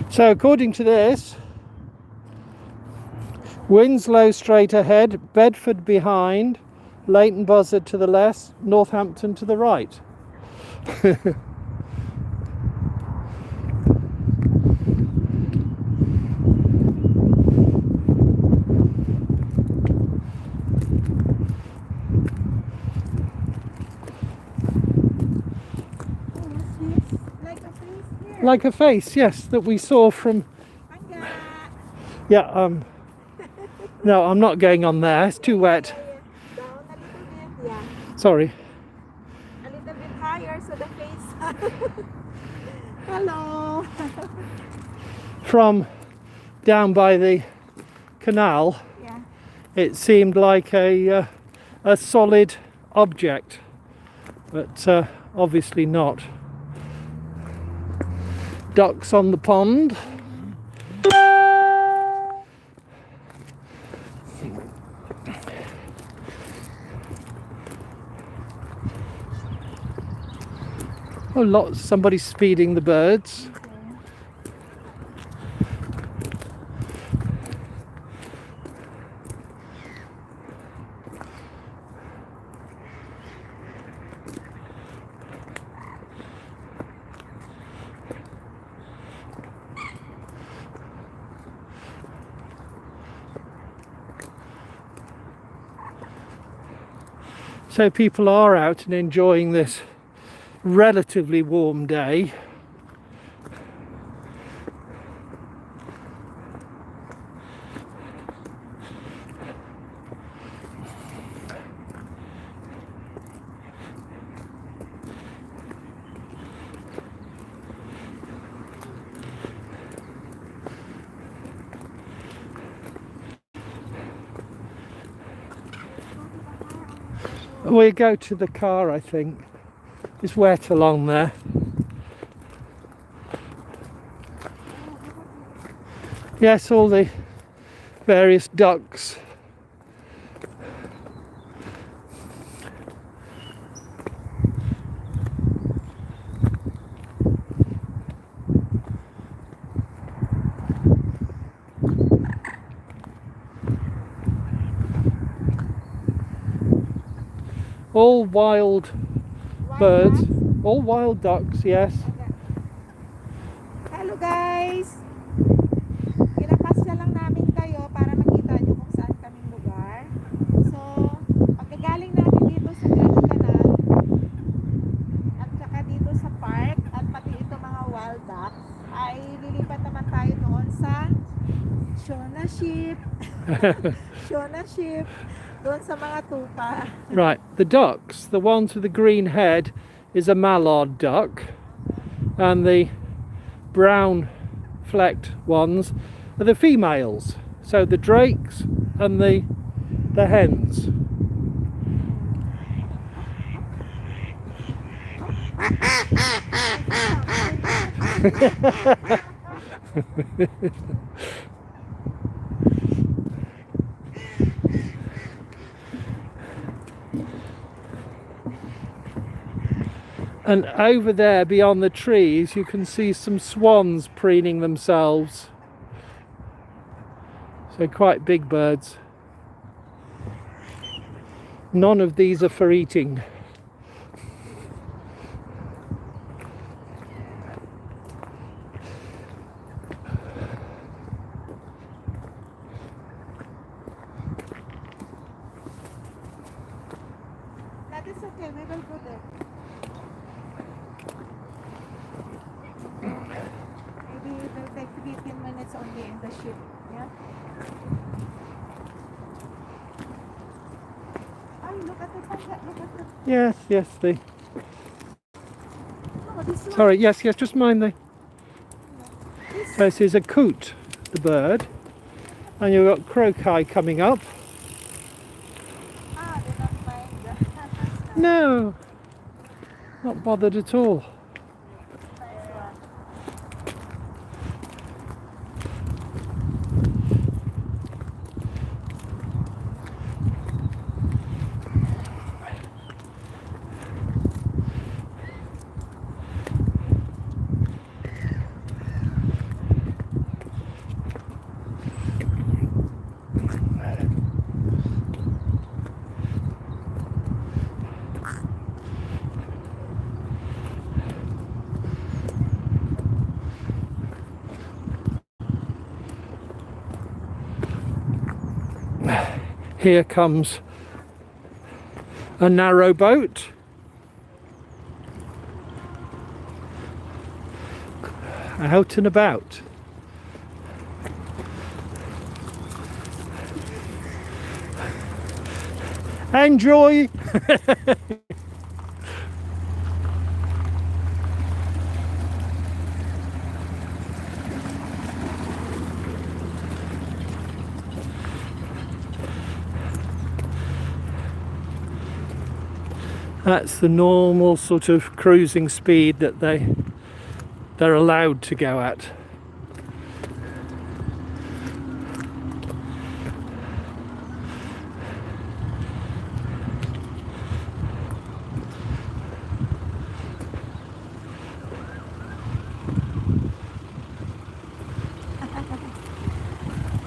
Speaker 2: So according to this, Winslow straight ahead, Bedford behind, Leighton Buzzard to the left, Northampton to the right.
Speaker 1: like a face here.
Speaker 2: Like a face, yes, that we saw from...
Speaker 1: Hangga.
Speaker 2: Yeah, no, I'm not going on there, it's too wet.
Speaker 1: Down a little bit, yeah.
Speaker 2: Sorry.
Speaker 1: A little bit higher so the face. Hello.
Speaker 2: From down by the canal,
Speaker 1: Yeah.
Speaker 2: it seemed like a solid object, but obviously not. Ducks on the pond. Oh, lots. Somebody's feeding the birds. So people are out and enjoying this relatively warm day. We go to the car, I think. It's wet along there. Yes, all the various ducks all wild
Speaker 1: Wild
Speaker 2: birds,
Speaker 1: ducks.
Speaker 2: all wild ducks, yes.
Speaker 1: Hello guys! Pinapasya lang namin kayo para makita nyo kung saan kaming lugar. So, pagkagaling natin dito sa Grand Canal at saka dito sa park at pati ito mga wild ducks, ay lilipat naman tayo doon sa Shona Ship. Shona Ship. Doon sa mga tupa.
Speaker 2: Right, the ducks, the ones with the green head is a mallard duck, and the brown flecked ones are the females. So the drakes and the hens. And over there beyond the trees you can see some swans preening themselves. So quite big birds. None of these are for eating.
Speaker 1: That is okay, we will go there. Maybe it will take 15 minutes only in the ship. Yeah? Oh, look at the panda, look at the...
Speaker 2: Yes, yes,
Speaker 1: Oh, this one.
Speaker 2: sorry, yes, just mind the... This is a coot, the bird. And you've got croci coming up.
Speaker 1: Ah, they don't mind.
Speaker 2: No, not bothered at all. Here comes a narrow boat. Out and about. Enjoy! That's the normal sort of cruising speed that they're allowed to go at.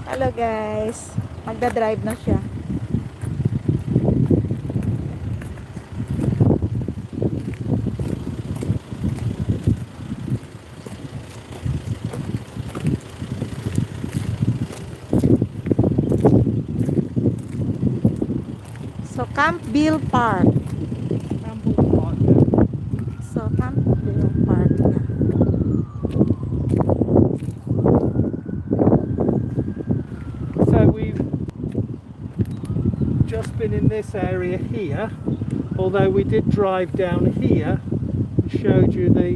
Speaker 1: Hello guys. Magda-drive na siya. So Campville Park. So Campville Park.
Speaker 2: So we've just been in this area here, although we did drive down here and showed you the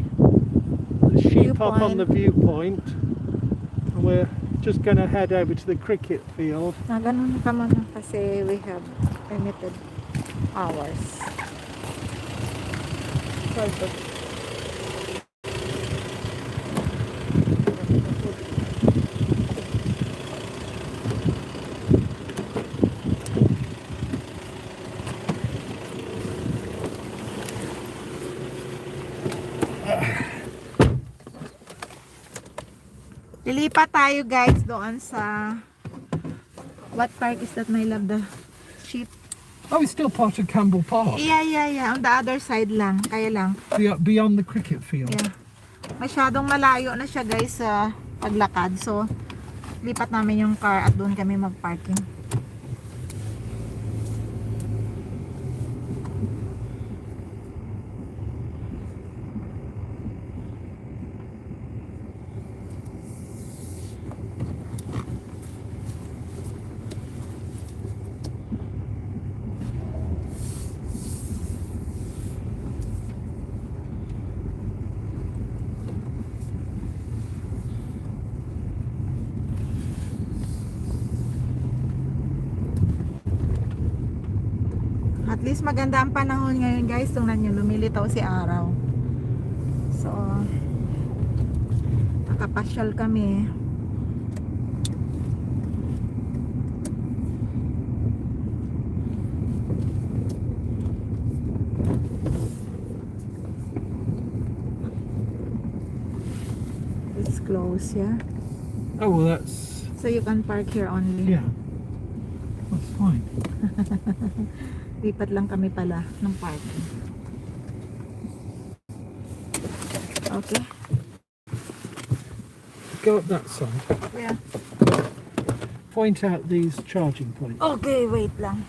Speaker 2: sheep up on the viewpoint, and we're just going to head over to the cricket field.
Speaker 1: Ganun ka muna kasi we have limited hours. Lilipat tayo guys doon sa what park is that, my love? The sheep
Speaker 2: Oh, it's still part of Campbell Park.
Speaker 1: Yeah. On the other side lang. Kaya lang.
Speaker 2: Beyond the cricket field.
Speaker 1: Yeah. Masyadong malayo na siya guys sa paglakad. So, lipat namin yung car at doon kami mag-parking. At least maganda ang panahon ngayon guys. Tingnan nyo, lumilitaw si araw. So, nakapasyal kami. It's close, yeah.
Speaker 2: Oh, well, that's...
Speaker 1: So you can park here only.
Speaker 2: Yeah. That's fine.
Speaker 1: Lipat lang kami pala ng parking. Okay.
Speaker 2: Go up that side.
Speaker 1: Yeah.
Speaker 2: Point out these charging points.
Speaker 1: Okay, wait lang.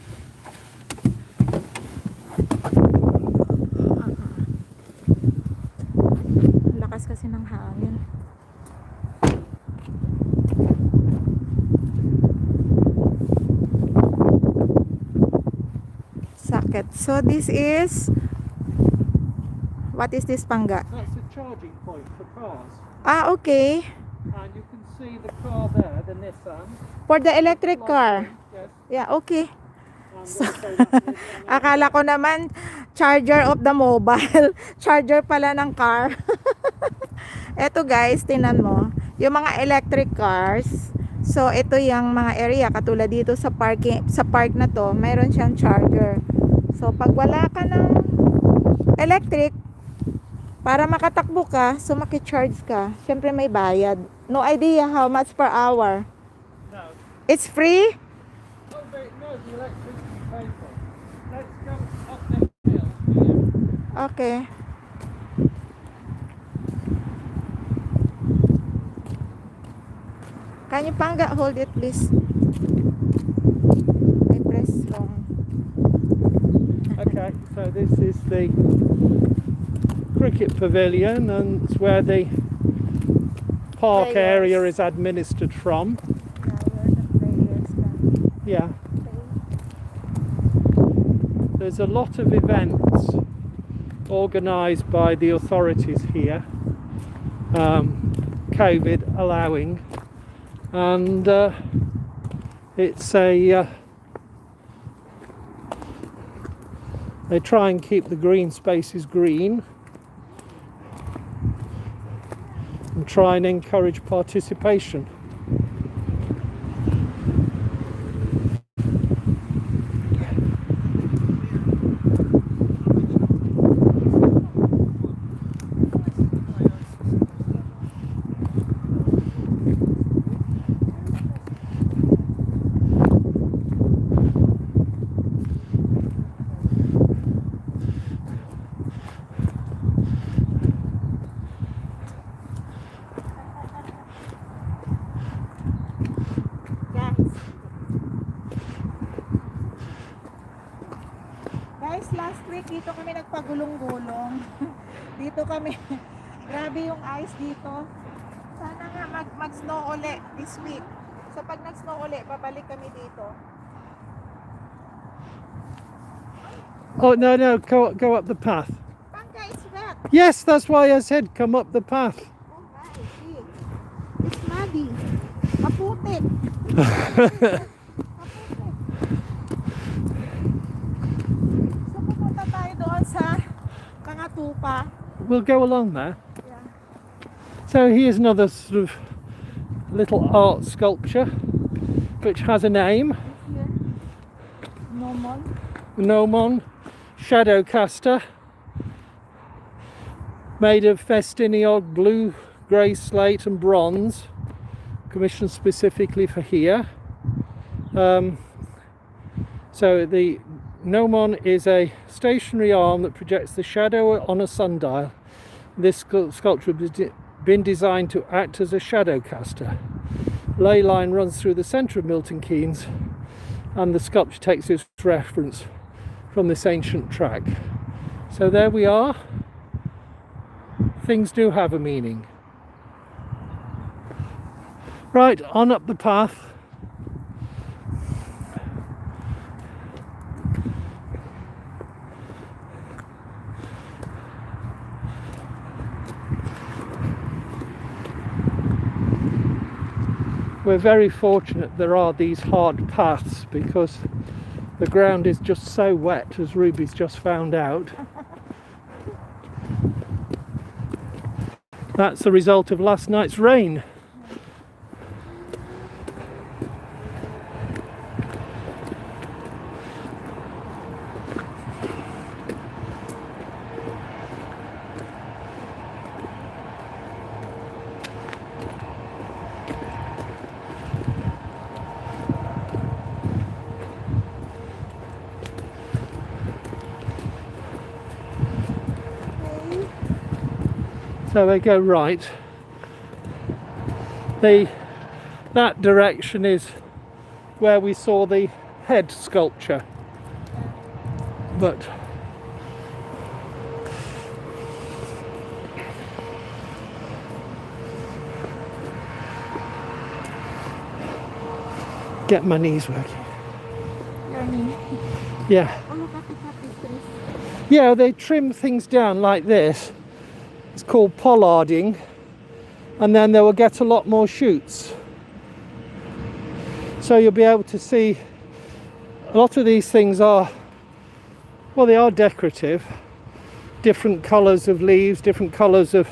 Speaker 1: Lakas kasi ng hangin. Socket. So this is, what is this, Pangga?
Speaker 2: That's a charging point for cars.
Speaker 1: Ah, okay.
Speaker 2: And you can see the car there, the Nissan.
Speaker 1: For the electric car.
Speaker 2: Yes.
Speaker 1: Yeah, okay.
Speaker 2: And also that is-
Speaker 1: Akala ko naman charger of the mobile. Charger pala ng car. Eto guys, tinan mo. Yung mga electric cars. So ito yung mga area katulad dito sa parking, sa park na to, mayroon siyang charger. So pag wala ka ng electric, para makatakbo ka, so makicharge ka. Syempre may bayad. No idea how much per hour.
Speaker 2: No.
Speaker 1: It's free?
Speaker 2: Oh, wait, no, the electricity paper. Let's go up the hill here.
Speaker 1: Okay. Can you Pangga hold it please? I press wrong.
Speaker 2: Okay, so this is the cricket pavilion, and it's where the park
Speaker 1: Players.
Speaker 2: area is administered from.
Speaker 1: Yeah, where the players can
Speaker 2: Yeah,
Speaker 1: play.
Speaker 2: there's a lot of events organised by the authorities here, COVID allowing, and it's a they try and keep the green spaces green and try and encourage participation.
Speaker 1: Guys, last week dito kami nagpagulong-gulong. Dito kami, grabe yung ice dito. Sana nga mag-snow uli this week. So pag nag-snow uli, babalik kami dito.
Speaker 2: Oh no, go up the path.
Speaker 1: Pangga, it's wet.
Speaker 2: Yes, that's why I said come up the path.
Speaker 1: Oh guys, see. It's muddy. Maputik. Maputik. So pupunta tayo doon sa mga tupa.
Speaker 2: We'll go along there.
Speaker 1: Yeah.
Speaker 2: So here's another sort of little art sculpture which has a name,
Speaker 1: Here. Normal.
Speaker 2: Gnomon Shadowcaster, made of Festiniog blue, grey slate and bronze, commissioned specifically for here. So the Gnomon is a stationary arm that projects the shadow on a sundial. This sculpture has been designed to act as a shadow caster. Ley line runs through the centre of Milton Keynes, and the sculpture takes its reference from this ancient track. So there we are. Things do have a meaning. Right, on up the path. We're very fortunate there are these hard paths because the ground is just so wet, as Ruby's just found out. That's the result of last night's rain. So they go right. That direction is where we saw the head sculpture. But get my knees working.
Speaker 1: Your knee.
Speaker 2: Yeah.
Speaker 1: Oh, look at the tapestries.
Speaker 2: Yeah, they trim things down like this. It's called pollarding, and then they will get a lot more shoots. So you'll be able to see a lot of these things are, well, they are decorative. Different colours of leaves, different colours of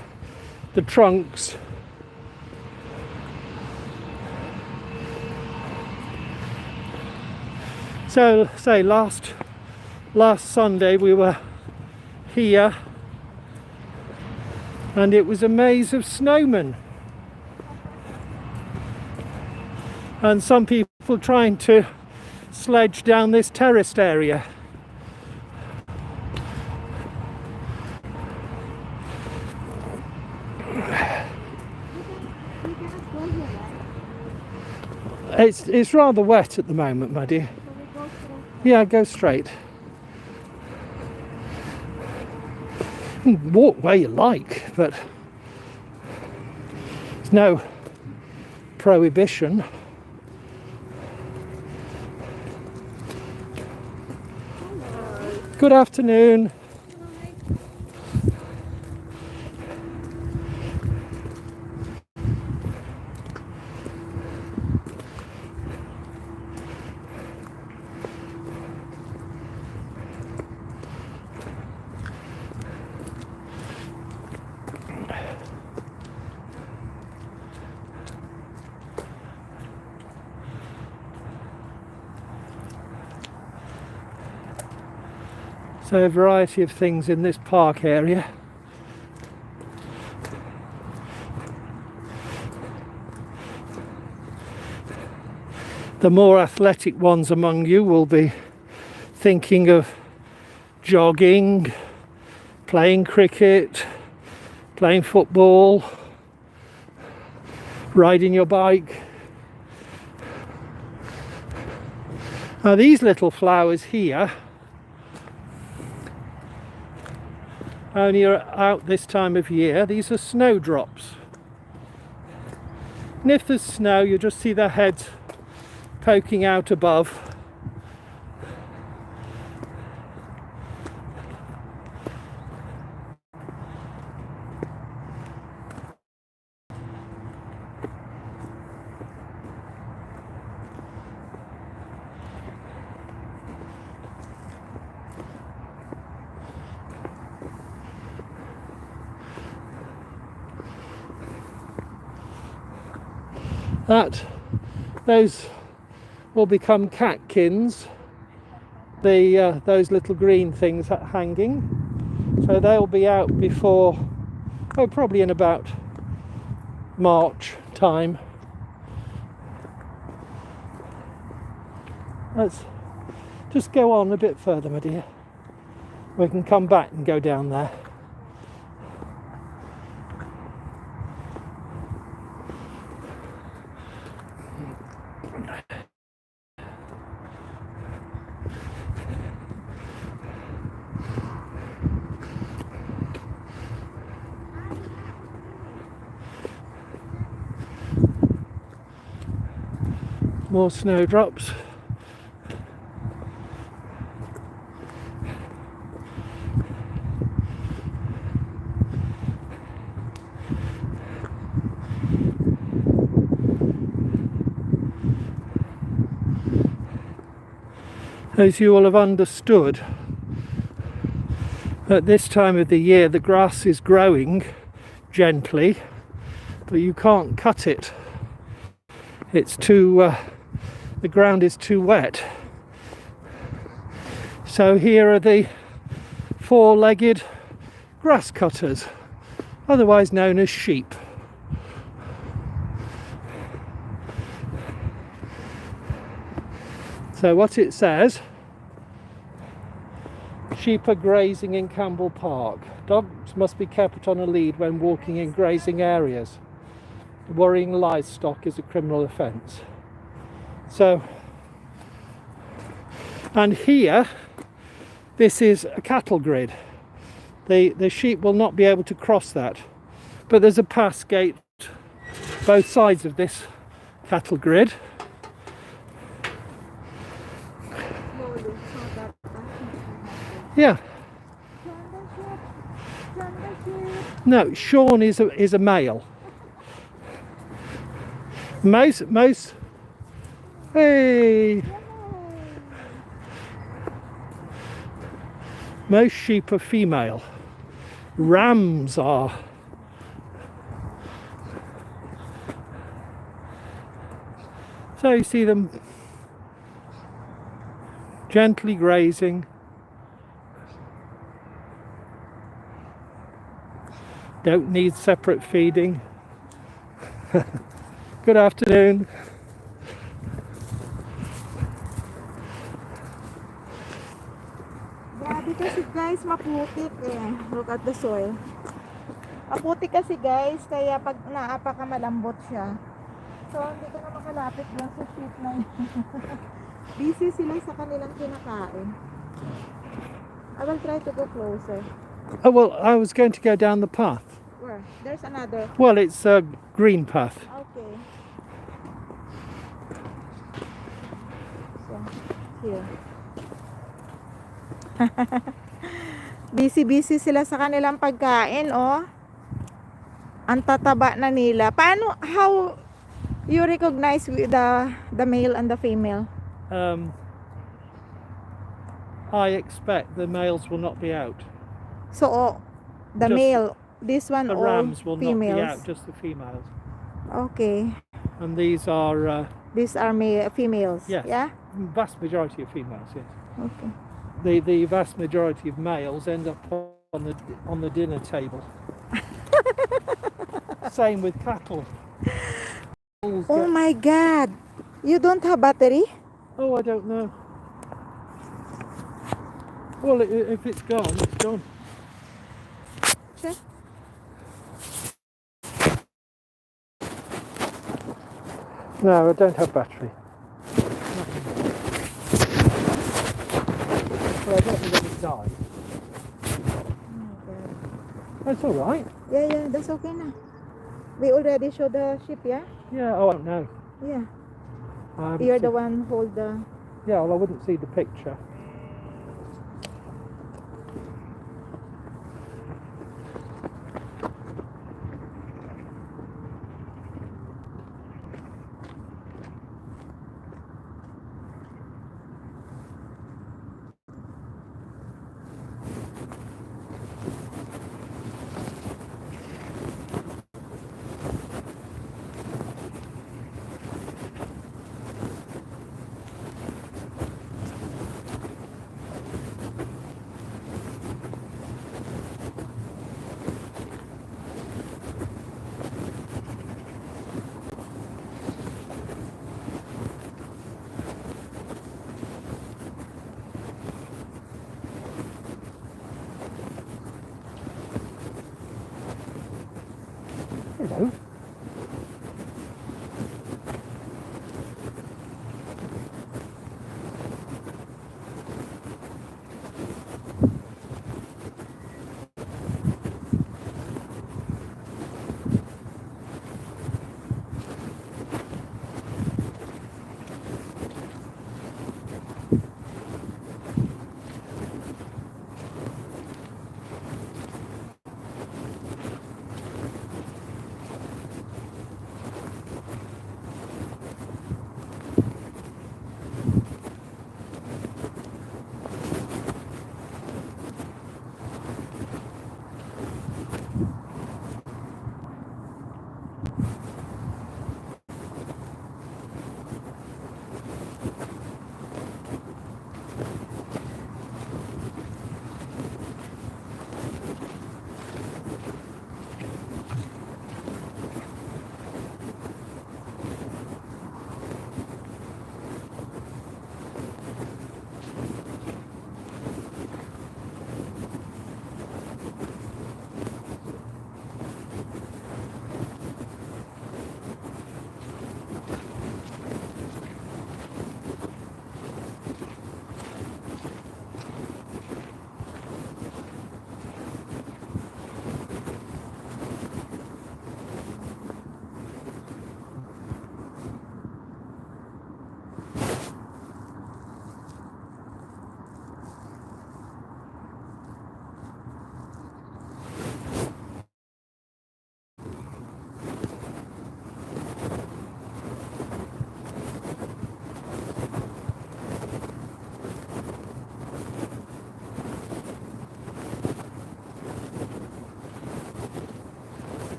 Speaker 2: the trunks. So, say last Sunday we were here, and it was a maze of snowmen, and some people trying to sledge down this terraced area. It's rather wet at the moment, my dear. Yeah, go straight. You can walk where you like, but there's no prohibition. Good afternoon. So a variety of things in this park area. The more athletic ones among you will be thinking of jogging, playing cricket, playing football, riding your bike. Now these little flowers here only are out this time of year. These are snowdrops. And if there's snow, you just see their heads poking out above. Those will become catkins, those little green things hanging. So they'll be out before, probably in about March time. Just go on a bit further, my dear. We can come back and go down there. More snowdrops. As you will have understood, at this time of the year the grass is growing gently, but you can't cut it. It's too, the ground is too wet. So here are the four-legged grass cutters, otherwise known as sheep. So what it says, sheep are grazing in Campbell Park. Dogs must be kept on a lead when walking in grazing areas. Worrying livestock is a criminal offence. So, and here, this is a cattle grid. The sheep will not be able to cross that. But there's a pass gate both sides of this cattle grid. Yeah. No, Sean is a male. Most. Hey. Most sheep are female. Rams are. So you see them gently grazing. Don't need separate feeding. Good afternoon.
Speaker 1: Grabe kasi guys, maputik eh. Look at the soil. Maputik kasi guys, kaya pag naapa ka malambot siya. So, hindi ka na makalapit lang sa sheep na yun. Busy sila sa kanilang kinakain. I will try to go closer.
Speaker 2: Oh, well, I was going to go down the path.
Speaker 1: Where? There's another.
Speaker 2: Well, it's a green path.
Speaker 1: Okay. So, here. Busy sila sa kanilang pagkain, oh. Ang tataba na nila. Paano, how you recognize the male and the female?
Speaker 2: I expect the males will not be out.
Speaker 1: So, oh, the
Speaker 2: Just
Speaker 1: male, this one,
Speaker 2: The
Speaker 1: all
Speaker 2: rams will
Speaker 1: females.
Speaker 2: not be out, just the females.
Speaker 1: Okay.
Speaker 2: And these are
Speaker 1: These are females.
Speaker 2: yes,
Speaker 1: Yeah?
Speaker 2: vast majority of females. Yes.
Speaker 1: Okay.
Speaker 2: The vast majority of males end up on the dinner table. Same with cattle. Bulls
Speaker 1: Oh
Speaker 2: get-
Speaker 1: my God. You don't have battery?
Speaker 2: Oh, I don't know. Well, if it's gone, it's gone.
Speaker 1: Check.
Speaker 2: No, I don't have battery. Well, I don't think it died.
Speaker 1: Oh my God.
Speaker 2: That's all right.
Speaker 1: Yeah, that's okay na. We already showed the ship, yeah?
Speaker 2: Yeah. Oh, I don't know.
Speaker 1: Yeah.
Speaker 2: I haven't
Speaker 1: You're the
Speaker 2: seen-
Speaker 1: one hold the...
Speaker 2: Yeah. Well, I wouldn't see the picture.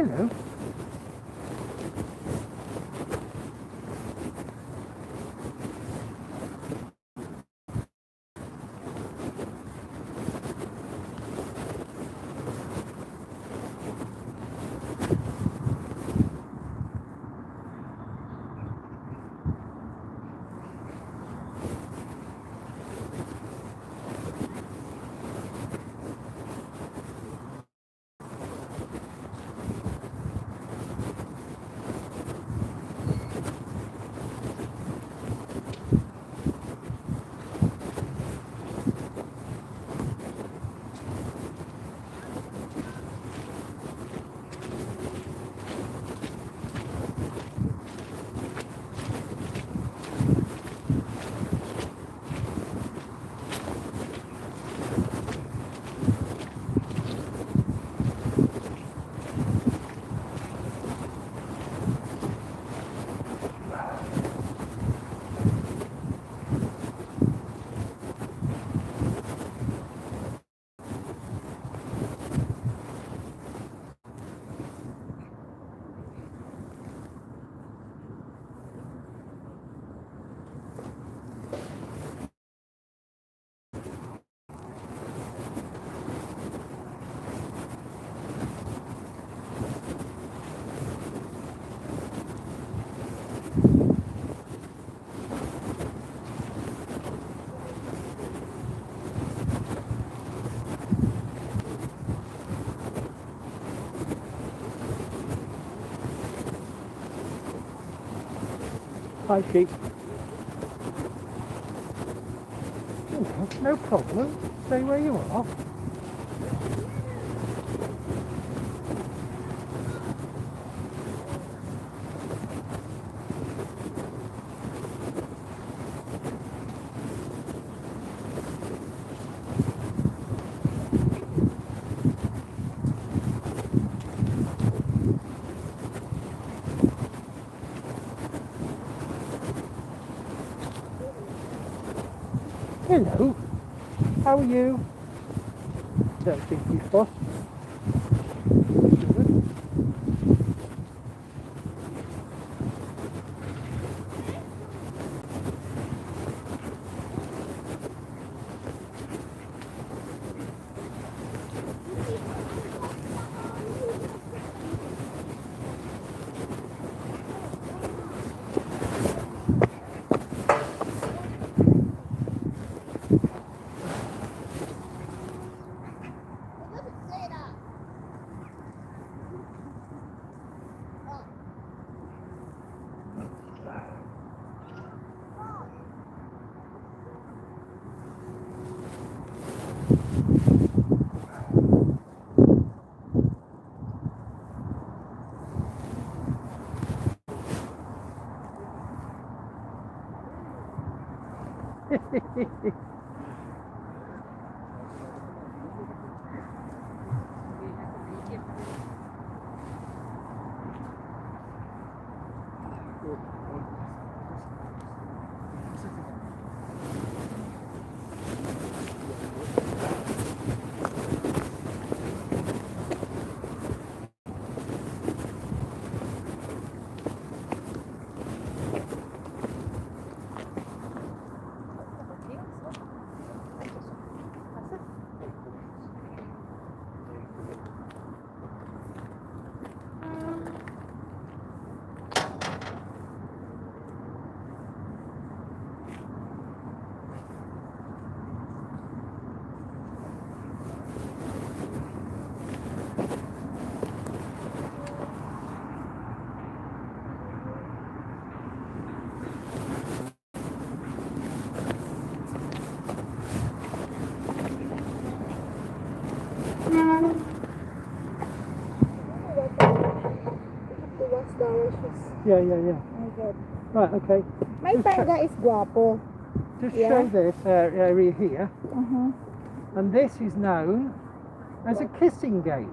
Speaker 2: Hello. Hi, sheep. No problem. Stay where you are. Hello. How are you? Don't think you fussed. Yeah.
Speaker 1: Oh, good.
Speaker 2: Right, okay.
Speaker 1: My
Speaker 2: Just show-
Speaker 1: panda is guapo.
Speaker 2: Just
Speaker 1: Yeah.
Speaker 2: show this area here.
Speaker 1: Uh-huh.
Speaker 2: And this is known as a kissing gate.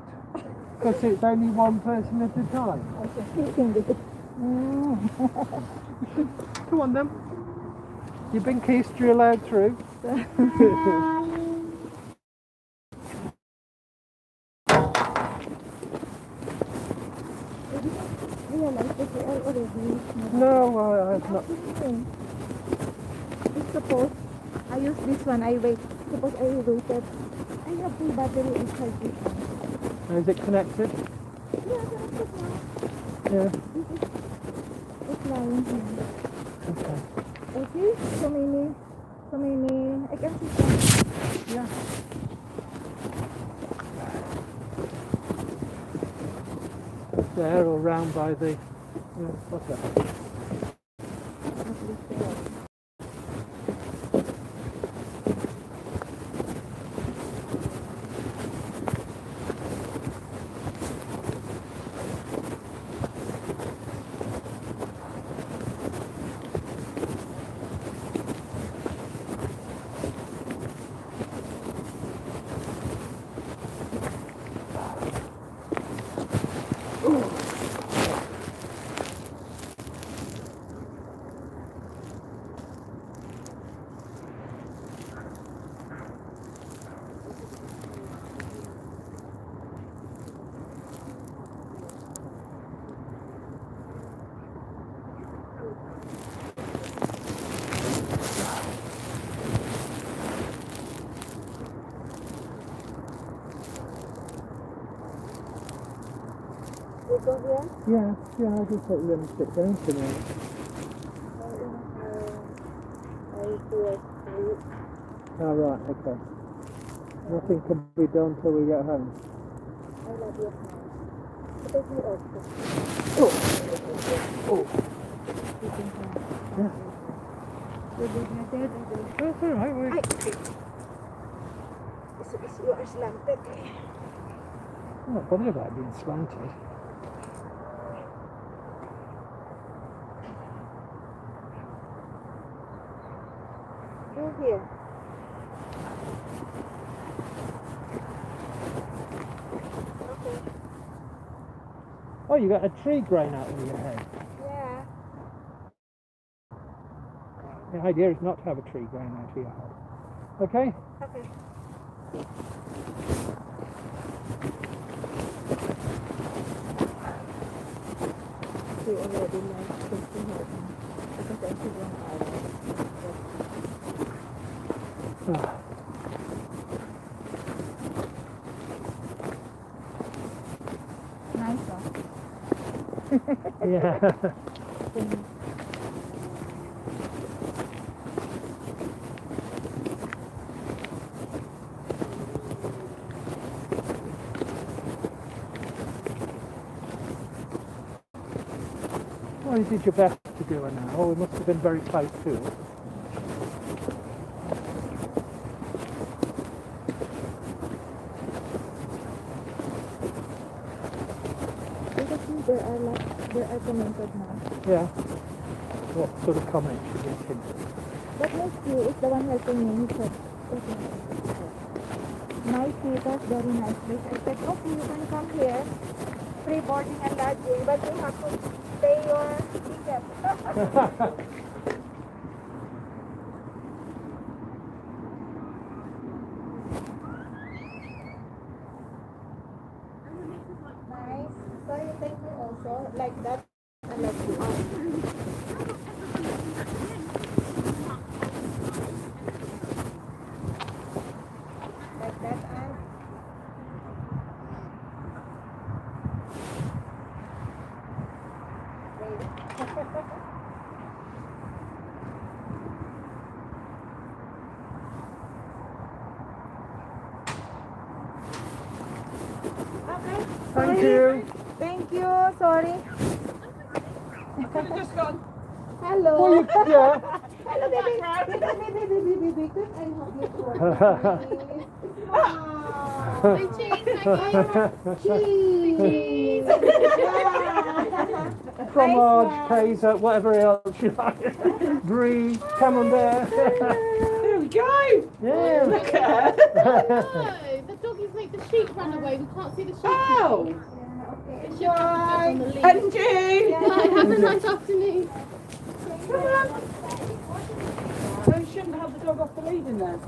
Speaker 2: Because it's only one person at a time. Come on then. You've been kissed, you're allowed through.
Speaker 1: suppose I use this one, I wait. Suppose I waited. I have full battery inside this one.
Speaker 2: Is it connected?
Speaker 1: Yeah, that's it now.
Speaker 2: Yeah.
Speaker 1: It's lying here.
Speaker 2: Okay.
Speaker 1: Okay, so many, I can see some.
Speaker 2: Yeah. There or round by the. Yeah, what's that?
Speaker 1: At least there. You go here?
Speaker 2: Yeah, I just thought you were going to sit down for now.
Speaker 1: I see it.
Speaker 2: Oh, right, okay. Nothing can be done till we get home.
Speaker 1: I love your house. Take me also.
Speaker 2: Oh.
Speaker 1: You can have.
Speaker 2: Yeah. That's all right.
Speaker 1: You are slanted.
Speaker 2: I'm not bothered about being slanted.
Speaker 1: Go here. Okay.
Speaker 2: Oh, you got a tree growing out of your head.
Speaker 1: Yeah.
Speaker 2: The idea is not to have a tree growing out of your head. Okay?
Speaker 1: Okay. We already like taking her because I see 1 hour.
Speaker 2: Ah.
Speaker 1: Nice, huh?
Speaker 2: Yeah. Well, you did your best to do it now. Oh, it must have been very close to it.
Speaker 1: Because there are commented now.
Speaker 2: Yeah. What sort of comments you getting?
Speaker 1: But Miss Q is the one helping me. He said, okay. Nice theaters, very nice place. I said, okay, you can come here. Free boarding and lodging, but you have to pay your ticket. Nice. So you take me also like that. I like you. Like that and okay.
Speaker 2: Thank
Speaker 1: Sorry.
Speaker 2: you.
Speaker 1: Thank you. Sorry.
Speaker 3: Could have just gone.
Speaker 1: Hello.
Speaker 2: Well, you, yeah.
Speaker 1: Hello, baby. Baby. Could I have you for please?
Speaker 3: Say cheese, Maggie.
Speaker 1: Cheese.
Speaker 2: Fromage, Kaiser, whatever else you like. Brie, camembert.
Speaker 3: There we go.
Speaker 2: Yeah.
Speaker 3: Look at her.
Speaker 4: No, the doggies make the sheep run away. We can't see the sheep.
Speaker 3: Oh.
Speaker 1: Okay.
Speaker 4: The sheep are on the lead.
Speaker 3: Angie.
Speaker 4: Bye, have a nice afternoon.
Speaker 3: Come on. So you shouldn't have the dog off the lead in there.